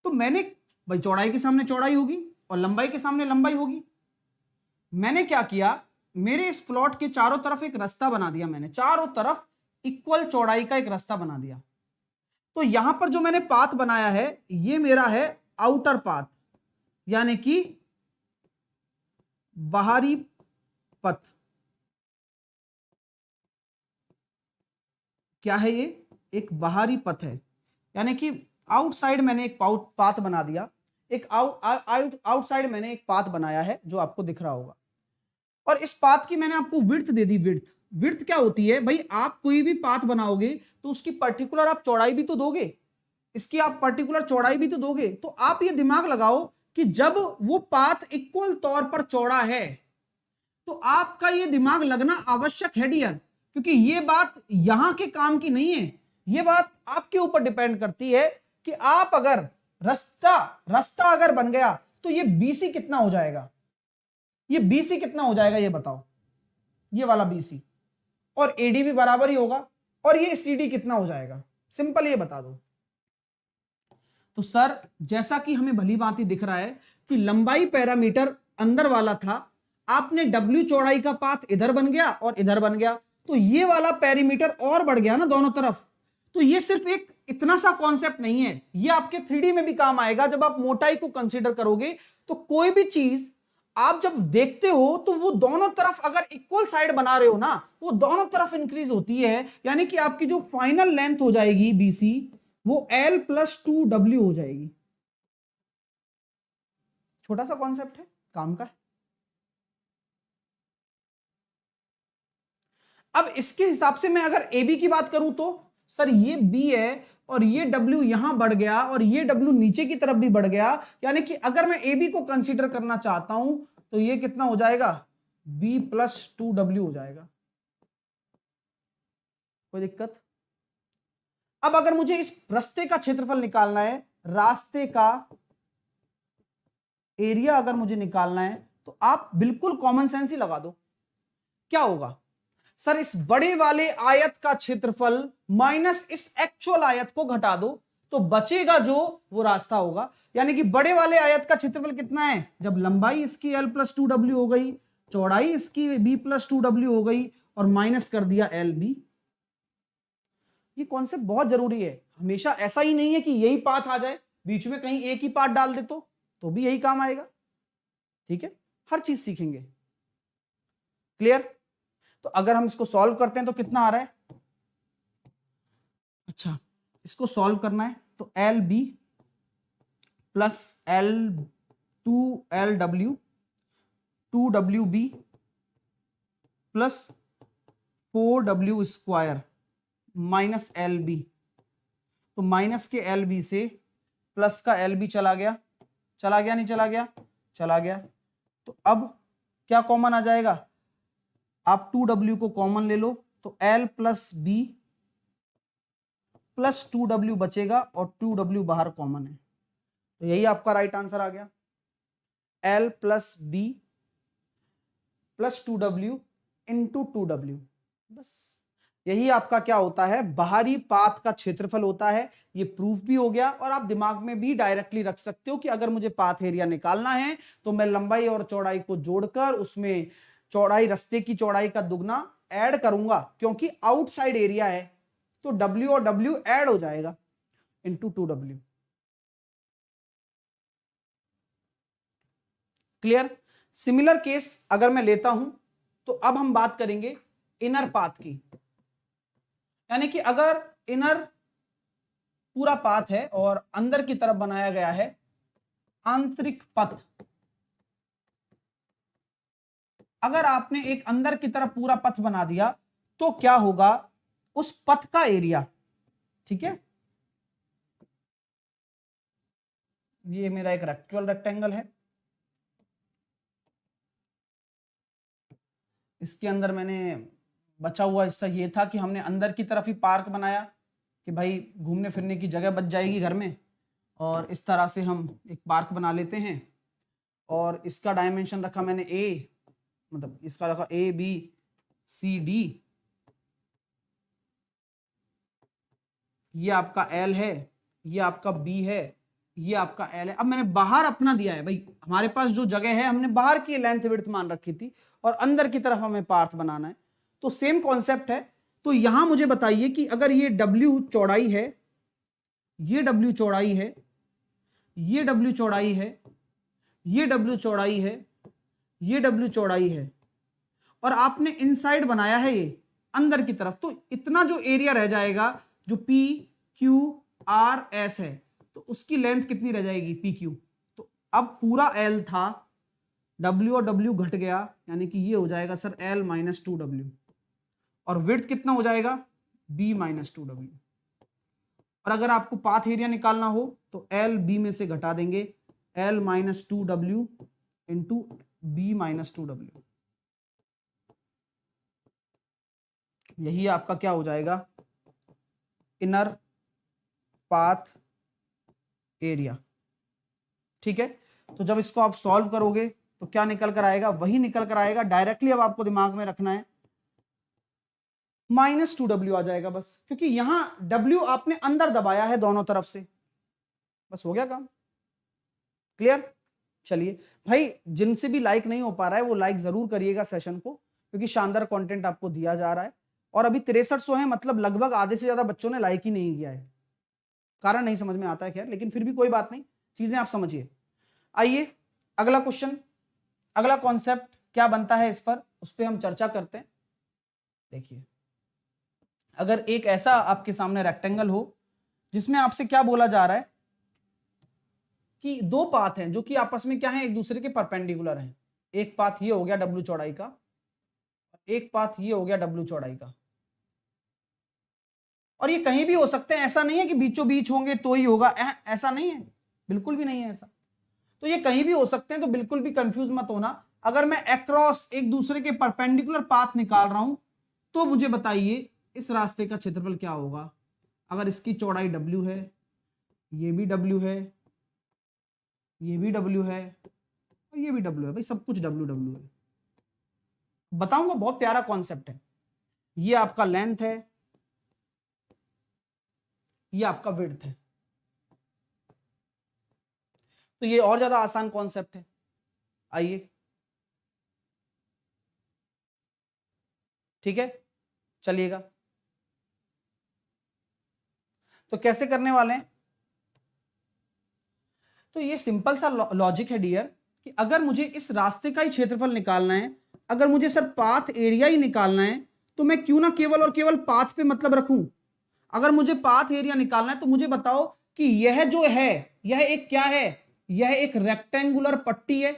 तो मैंने, भाई चौड़ाई के सामने चौड़ाई होगी और लंबाई के सामने लंबाई होगी। मैंने क्या किया? मेरे इस प्लॉट के चारों तरफ एक रास्ता बना दिया। मैंने चारों तरफ इक्वल चौड़ाई का एक रास्ता बना दिया। तो यहां पर जो मैंने पाथ बनाया है, ये मेरा है आउटर पाथ, यानी कि बाहरी पथ। क्या है ये? एक बाहरी पथ है, यानी कि आउटसाइड मैंने एक पाथ बना दिया। एक आउटसाइड मैंने एक पाथ बनाया है जो आपको दिख रहा होगा, और इस पाथ की मैंने आपको विड्थ दे दी। विड्थ, विड्थ क्या होती है भाई? आप कोई भी पाथ बनाओगे तो उसकी पर्टिकुलर आप चौड़ाई भी तो दोगे, इसकी आप पर्टिकुलर चौड़ाई भी तो दोगे। तो आप ये दिमाग लगाओ कि जब वो पाथ इक्वल तौर पर चौड़ा है, तो आपका ये दिमाग लगना आवश्यक है डियर, क्योंकि ये बात यहां के काम की नहीं है। ये बात आपके ऊपर डिपेंड करती है कि आप अगर रास्ता अगर बन गया तो ये BC कितना हो जाएगा, ये BC कितना हो जाएगा ये बताओ, ये वाला BC, और AD भी बराबर ही होगा, और ये CD कितना हो जाएगा, सिंपल ये बता दो। तो सर जैसा कि हमें भली भांति दिख रहा है कि लंबाई पैरामीटर अंदर वाला था, आपने W चौड़ाई का पाथ इधर बन गया और इधर बन गया, तो ये वाला पैरामीटर और बढ़ गया ना दोनों तरफ। तो ये सिर्फ एक इतना सा कॉन्सेप्ट नहीं है, ये आपके 3D में भी काम आएगा जब आप मोटाई को कंसीडर करोगे। तो कोई भी चीज आप जब देखते हो तो वो दोनों तरफ अगर इक्वल साइड बना रहे हो ना, वो दोनों तरफ इंक्रीज होती है, यानी कि आपकी जो फाइनल लेंथ हो जाएगी BC वो L+2W हो जाएगी। छोटा सा कॉन्सेप्ट है, काम का है। अब इसके हिसाब से मैं अगर AB की बात करूं तो सर ये B है और ये W यहां बढ़ गया और ये W नीचे की तरफ भी बढ़ गया, यानी कि अगर मैं AB को कंसीडर करना चाहता हूं तो ये कितना हो जाएगा, B+2W हो जाएगा। कोई दिक्कत? अब अगर मुझे इस रास्ते का क्षेत्रफल निकालना है, रास्ते का एरिया अगर मुझे निकालना है, तो आप बिल्कुल कॉमन सेंस ही लगा दो। क्या होगा सर, इस बड़े वाले आयत का क्षेत्रफल माइनस इस एक्चुअल आयत को घटा दो, तो बचेगा जो वो रास्ता होगा। यानी कि बड़े वाले आयत का क्षेत्रफल कितना है, जब लंबाई इसकी L+2W हो गई, चौड़ाई इसकी B+2W हो गई, और माइनस कर दिया LB। ये कॉन्सेप्ट बहुत जरूरी है, हमेशा ऐसा ही नहीं है कि यही पाथ आ जाए, बीच में कहीं एक ही पाथ डाल दे तो भी यही काम आएगा। ठीक है, हर चीज सीखेंगे। क्लियर? तो अगर हम इसको सॉल्व करते हैं तो कितना आ रहा है, अच्छा इसको सॉल्व करना है तो LB plus L2LW 2WB plus 4W square minus LB, तो माइनस के LB से प्लस का LB चला गया नहीं चला गया, चला गया। तो अब क्या कॉमन आ जाएगा, आप 2W को कॉमन ले लो तो L+B प्लस 2W बचेगा और 2W बाहर कॉमन है, तो यही आपका राइट आंसर आ गया, L+B plus 2W into 2W। बस यही आपका क्या होता है, बाहरी पाथ का क्षेत्रफल होता है। ये प्रूफ भी हो गया, और आप दिमाग में भी डायरेक्टली रख सकते हो कि अगर मुझे पाथ एरिया निकालना है तो मैं लंबाई और चौड़ाई को जोड़कर उसमें चौड़ाई, रास्ते की चौड़ाई का दुगना ऐड करूंगा, क्योंकि आउटसाइड एरिया है, तो W और W ऐड हो जाएगा into 2W। Clear? Similar case अगर मैं लेता हूं तो अब हम बात करेंगे इनर पाथ की, यानी कि अगर इनर पूरा पाथ है और अंदर की तरफ बनाया गया है आंतरिक पथ, अगर आपने एक अंदर की तरफ पूरा पथ बना दिया तो क्या होगा, उस पथ का एरिया, ठीक है, ये मेरा एक रेक्टेंगल है, इसके अंदर मैंने बचा हुआ हिस्सा ये था कि हमने अंदर की तरफ ही पार्क बनाया कि भाई घूमने फिरने की जगह बच जाएगी घर में, और इस तरह से हम एक पार्क बना लेते हैं। और इसका डायमेंशन रखा मैंने A, मतलब इसका रखा ABCD, ये आपका L है, ये आपका B है, ये आपका L है। अब मैंने बाहर अपना दिया है, भाई हमारे पास जो जगह है हमने बाहर की लेंथ विड्थ मान रखी थी, और अंदर की तरफ हमें पार्थ बनाना है, तो सेम कॉन्सेप्ट है। तो यहां मुझे बताइए कि अगर ये W चौड़ाई है, ये W चौड़ाई है, ये W चौड़ाई है, ये W चौड़ाई है, ये W चौड़ाई है, और आपने इनसाइड बनाया है ये अंदर की तरफ, तो इतना जो एरिया रह जाएगा जो PQRS है, तो उसकी लेंथ कितनी रह जाएगी PQ। तो अब पूरा L था, W और W घट गया, यानी कि ये हो जाएगा सर L-2W, और विड्थ कितना हो जाएगा B-2W। और अगर आपको पाथ एरिया निकालना हो तो LB में से घटा देंगे L-2W इंटू B-2W, यही आपका क्या हो जाएगा, इनर पाथ एरिया। ठीक है, तो जब इसको आप सॉल्व करोगे तो क्या निकल कर आएगा, वही निकल कर आएगा डायरेक्टली। अब आपको दिमाग में रखना है -2w आ जाएगा बस, क्योंकि यहां w आपने अंदर दबाया है दोनों तरफ से, बस हो गया काम। क्लियर? चलिए भाई, जिनसे भी लाइक नहीं हो पा रहा है वो लाइक जरूर करिएगा सेशन को, क्योंकि शानदार कंटेंट आपको दिया जा रहा है। और अभी 6300 है, मतलब लगभग आधे से ज्यादा बच्चों ने लाइक ही नहीं किया है। कारण नहीं समझ में आता है खैर, लेकिन फिर भी कोई बात नहीं, चीजें आप समझिए। आइए अगला क्वेश्चन, अगला कॉन्सेप्ट क्या बनता है इस पर, उस पर हम चर्चा करते हैं। देखिए, अगर एक ऐसा आपके सामने रेक्टेंगल हो जिसमें आपसे क्या बोला जा रहा है कि दो पाथ हैं जो कि आपस में क्या है, एक दूसरे के परपेंडिकुलर हैं। एक पाथ ये हो गया w चौड़ाई का, एक पाथ ये हो गया w चौड़ाई का, और ये कहीं भी हो सकते हैं। ऐसा नहीं है कि बीचों बीच होंगे तो ही होगा, ऐसा नहीं है, बिल्कुल भी नहीं है ऐसा। तो ये कहीं भी हो सकते हैं, तो बिल्कुल भी कंफ्यूज मत होना। अगर मैं अक्रॉस एक दूसरे के परपेंडिकुलर पाथ निकाल रहा हूं तो मुझे बताइए इस रास्ते का क्षेत्रफल क्या होगा। अगर इसकी चौड़ाई w है, ये भी w है, ये भी w है, और ये भी w है, भाई सब कुछ w है। बताऊंगा, बहुत प्यारा कॉन्सेप्ट है। ये आपका लेंथ है, ये आपका विड्थ है, तो ये और ज्यादा आसान कॉन्सेप्ट है। आइए, ठीक है, चलिएगा। तो कैसे करने वाले हैं, तो ये सिंपल सा लॉजिक है डियर, कि अगर मुझे इस रास्ते का ही क्षेत्रफल निकालना है, अगर मुझे सर पाथ एरिया ही निकालना है, तो मैं क्यों ना केवल और केवल पाथ पे मतलब रखूं। अगर मुझे पाथ एरिया निकालना है तो मुझे बताओ कि यह जो है, यह एक क्या है, यह एक रेक्टेंगुलर पट्टी है।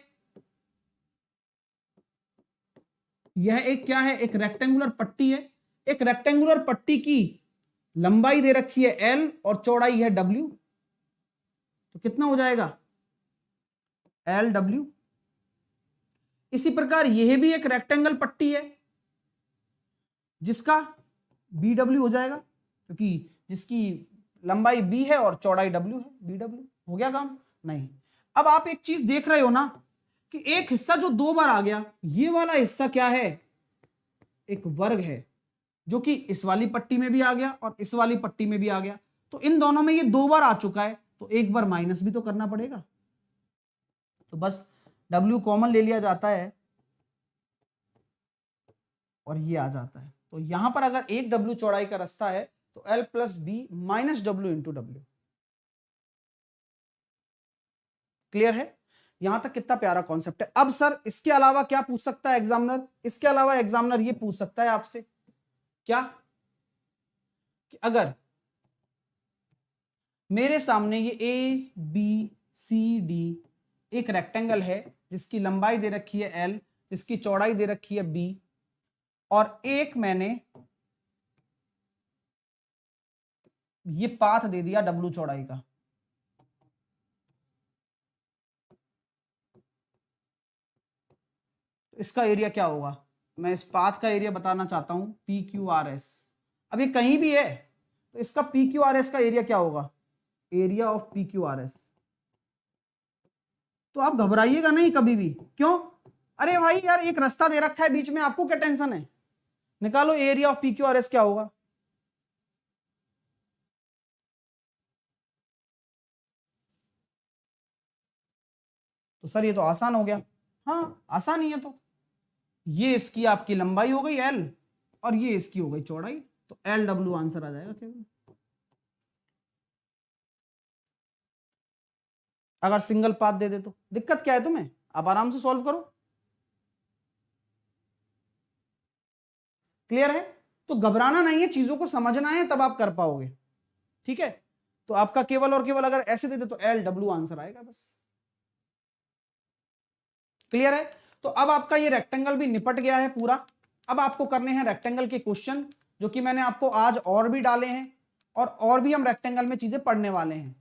यह एक क्या है, एक रेक्टेंगुलर पट्टी है। एक रेक्टेंगुलर पट्टी की लंबाई दे रखी है L और चौड़ाई है W, तो कितना हो जाएगा LW। इसी प्रकार यह भी एक रेक्टेंगल पट्टी है जिसका BW हो जाएगा, क्योंकि जिसकी लंबाई B है और चौड़ाई W है, BW। हो गया काम? नहीं। अब आप एक चीज देख रहे हो ना कि एक हिस्सा जो दो बार आ गया, ये वाला हिस्सा क्या है, एक वर्ग है, जो कि इस वाली पट्टी में भी आ गया और इस वाली पट्टी में भी आ गया। तो इन दोनों में ये दो बार आ चुका है, तो एक बार माइनस भी तो करना पड़ेगा। तो बस W कॉमन ले लिया जाता है और ये आ जाता है। तो यहां पर अगर एक W चौड़ाई का रास्ता है तो L plus B minus W into W। Clear है? यहां तक कितना प्यारा कॉन्सेप्ट है। अब सर इसके अलावा क्या पूछ सकता है एग्जामिनर, इसके अलावा एग्जामिनर ये पूछ सकता है आपसे क्या, कि अगर मेरे सामने ये ABCD एक रेक्टेंगल है जिसकी लंबाई दे रखी है L, जिसकी चौड़ाई दे रखी है B, और एक मैंने ये पाथ दे दिया W चौड़ाई का, तो इसका एरिया क्या होगा। मैं इस पाथ का एरिया बताना चाहता हूं, PQRS। अब ये कहीं भी है तो इसका PQRS का एरिया क्या होगा, एरिया ऑफ PQRS। तो आप घबराइएगा नहीं कभी भी। क्यों? अरे भाई यार, एक रास्ता दे रखा है बीच में, आपको क्या टेंशन है। निकालो एरिया ऑफ PQRS क्या होगा। तो सर ये तो आसान हो गया। हाँ आसान ही है। तो ये इसकी आपकी लंबाई हो गई L और ये इसकी हो गई चौड़ाई, तो LW आंसर आ जाएगा केवल। अगर सिंगल पाथ दे दे तो दिक्कत क्या है तुम्हें, आप आराम से सॉल्व करो। क्लियर है? तो घबराना नहीं है, चीजों को समझना है, तब आप कर पाओगे। ठीक है? तो आपका केवल और केवल अगर ऐसे दे दे तो LW आंसर आएगा बस। क्लियर है? तो अब आपका ये रेक्टेंगल भी निपट गया है पूरा। अब आपको करने हैं रेक्टेंगल के क्वेश्चन, जो कि मैंने आपको आज और भी डाले हैं, और भी हम रेक्टेंगल में चीजें पढ़ने वाले हैं।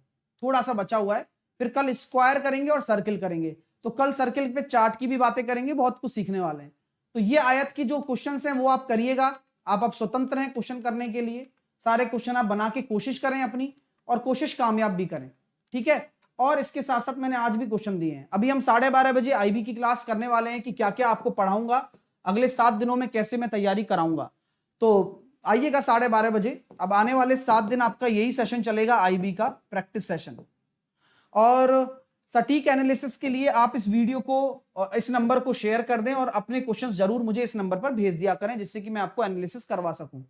थोड़ा सा बचा हुआ है, फिर कल स्क्वायर करेंगे और सर्किल करेंगे। तो कल सर्किल पे चार्ट की भी बातें करेंगे, बहुत कुछ सीखने वाले हैं। तो ये आयत की जो क्वेश्चन हैं वो आप करिएगा। आप स्वतंत्र हैं क्वेश्चन करने के लिए, सारे क्वेश्चन आप बना के कोशिश करें अपनी, और कोशिश कामयाब भी करें। ठीक है? और इसके साथ साथ मैंने आज भी क्वेश्चन दिए हैं। अभी हम 12:30 बजे आईबी की क्लास करने वाले हैं कि क्या क्या आपको पढ़ाऊंगा, अगले 7 दिनों में कैसे मैं तैयारी कराऊंगा। तो आइएगा 12:30 बजे। अब आने वाले 7 दिन आपका यही सेशन चलेगा, आईबी का प्रैक्टिस सेशन। और सटीक एनालिसिस के लिए आप इस वीडियो को, इस नंबर को शेयर कर दें और अपने क्वेश्चंस जरूर मुझे इस नंबर पर भेज दिया करें, जिससे कि मैं आपको एनालिसिस करवा सकूं।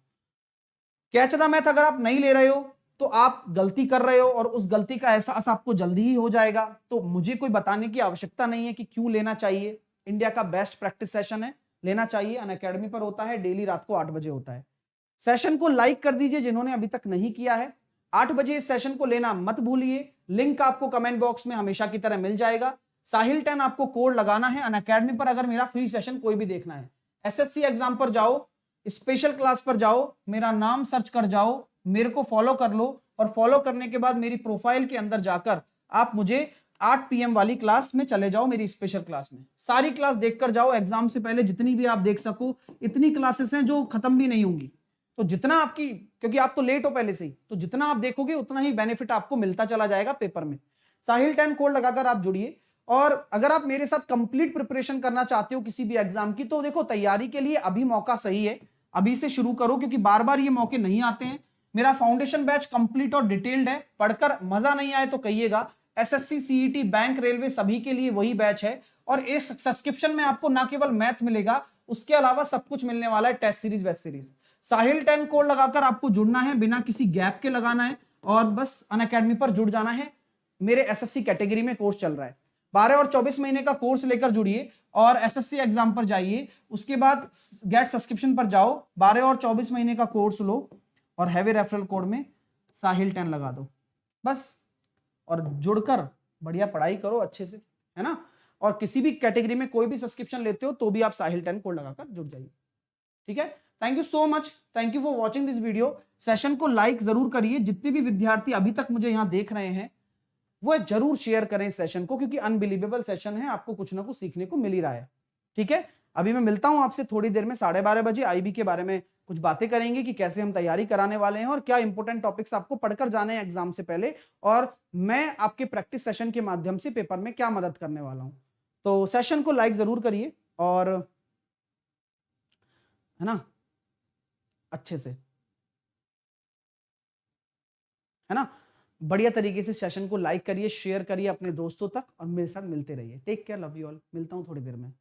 कैच द मैथ अगर आप नहीं ले रहे हो तो आप गलती कर रहे हो और उस गलती का एहसास आपको जल्दी ही हो जाएगा। तो मुझे कोई बताने की आवश्यकता नहीं है कि क्यों लेना चाहिए। इंडिया का बेस्ट प्रैक्टिस सेशन है, लेना चाहिए। अनअकैडमी पर होता है, डेली रात को 8 बजे होता है। सेशन को लाइक कर दीजिए जिन्होंने अभी तक नहीं किया है। 8 बजे इस सेशन को लेना मत भूलिए। लिंक आपको कमेंट बॉक्स में हमेशा की तरह मिल जाएगा। साहिल 10 आपको कोड लगाना है अनअकैडमी पर अगर मेरा फ्री सेशन कोई भी देखना है। एसएससी एग्जाम पर जाओ, स्पेशल क्लास पर जाओ, मेरा नाम सर्च कर जाओ, मेरे को फॉलो कर लो और फॉलो करने के बाद मेरी प्रोफाइल के अंदर जाकर आप मुझे 8 PM वाली क्लास में चले जाओ, मेरी स्पेशल क्लास में। सारी क्लास देखकर जाओ एग्जाम से पहले, जितनी भी आप देख सको। इतनी क्लासेस हैं जो खत्म भी नहीं होंगी। तो जितना आपकी, क्योंकि आप तो लेट हो पहले से ही, तो जितना आप देखोगे उतना ही बेनिफिट आपको मिलता चला जाएगा पेपर में। साहिल 10 कोड लगाकर आप जुड़िए। और अगर आप मेरे साथ कंप्लीट प्रिपरेशन करना चाहते हो किसी भी एग्जाम की, तो देखो तैयारी के लिए अभी मौका सही है, अभी से शुरू करो, क्योंकि बार बार ये मौके नहीं आते हैं। मेरा फाउंडेशन बैच कंप्लीट और डिटेल्ड है, पढ़कर मजा नहीं आए तो कहिएगा। एसएससी, सीईटी, बैंक, रेलवे सभी के लिए वही बैच है। और इस सब्सक्रिप्शन में आपको ना केवल मैथ मिलेगा, उसके अलावा सब कुछ मिलने वाला है, टेस्ट सीरीज, वेस्ट सीरीज। साहिल 10 कोड लगाकर आपको जुड़ना है, बिना किसी गैप के लगाना है और बस अनअकैडमी पर जुड़ जाना है। मेरे एसएससी कैटेगरी में कोर्स चल रहा है। 12 और 24 महीने का कोर्स लेकर जुड़िए और एसएससी एग्जाम पर जाइए। उसके बाद गेट सब्सक्रिप्शन पर जाओ, 12 और 24 महीने का कोर्स लो और हैवी रेफरल कोड में साहिल 10 लगा दो बस। और जुड़कर बढ़िया पढ़ाई करो अच्छे से, है ना। और किसी भी कैटेगरी में कोई भी सब्सक्रिप्शन लेते हो तो भी आप साहिल 10 कोड लगाकर जुड़ जाइए, ठीक है। Thank you so much, thank you for watching this video. Session को लाइक जरूर करिए। जितने भी विद्यार्थी अभी तक मुझे यहां देख रहे हैं वो जरूर शेयर करें इस सेशन को, क्योंकि अनबिलीवेबल सेशन है, आपको कुछ ना कुछ सीखने को मिल ही रहा है, ठीक है। अभी मैं मिलता हूं आपसे थोड़ी देर में 12:30 बजे। आईबी के बारे में कुछ बातें करेंगे कि कैसे हम तैयारी कराने वाले हैं और क्या इंपॉर्टेंट टॉपिक्स आपको पढ़कर जाने हैं एग्जाम से पहले, और मैं आपके प्रैक्टिस सेशन के माध्यम से पेपर में क्या मदद करने वाला हूं। तो सेशन को लाइक जरूर करिए और, है ना, अच्छे से, है ना, बढ़िया तरीके से सेशन को लाइक करिए, शेयर करिए अपने दोस्तों तक और मेरे साथ मिलते रहिए। Take care, love you all. मिलता हूं थोड़ी देर में।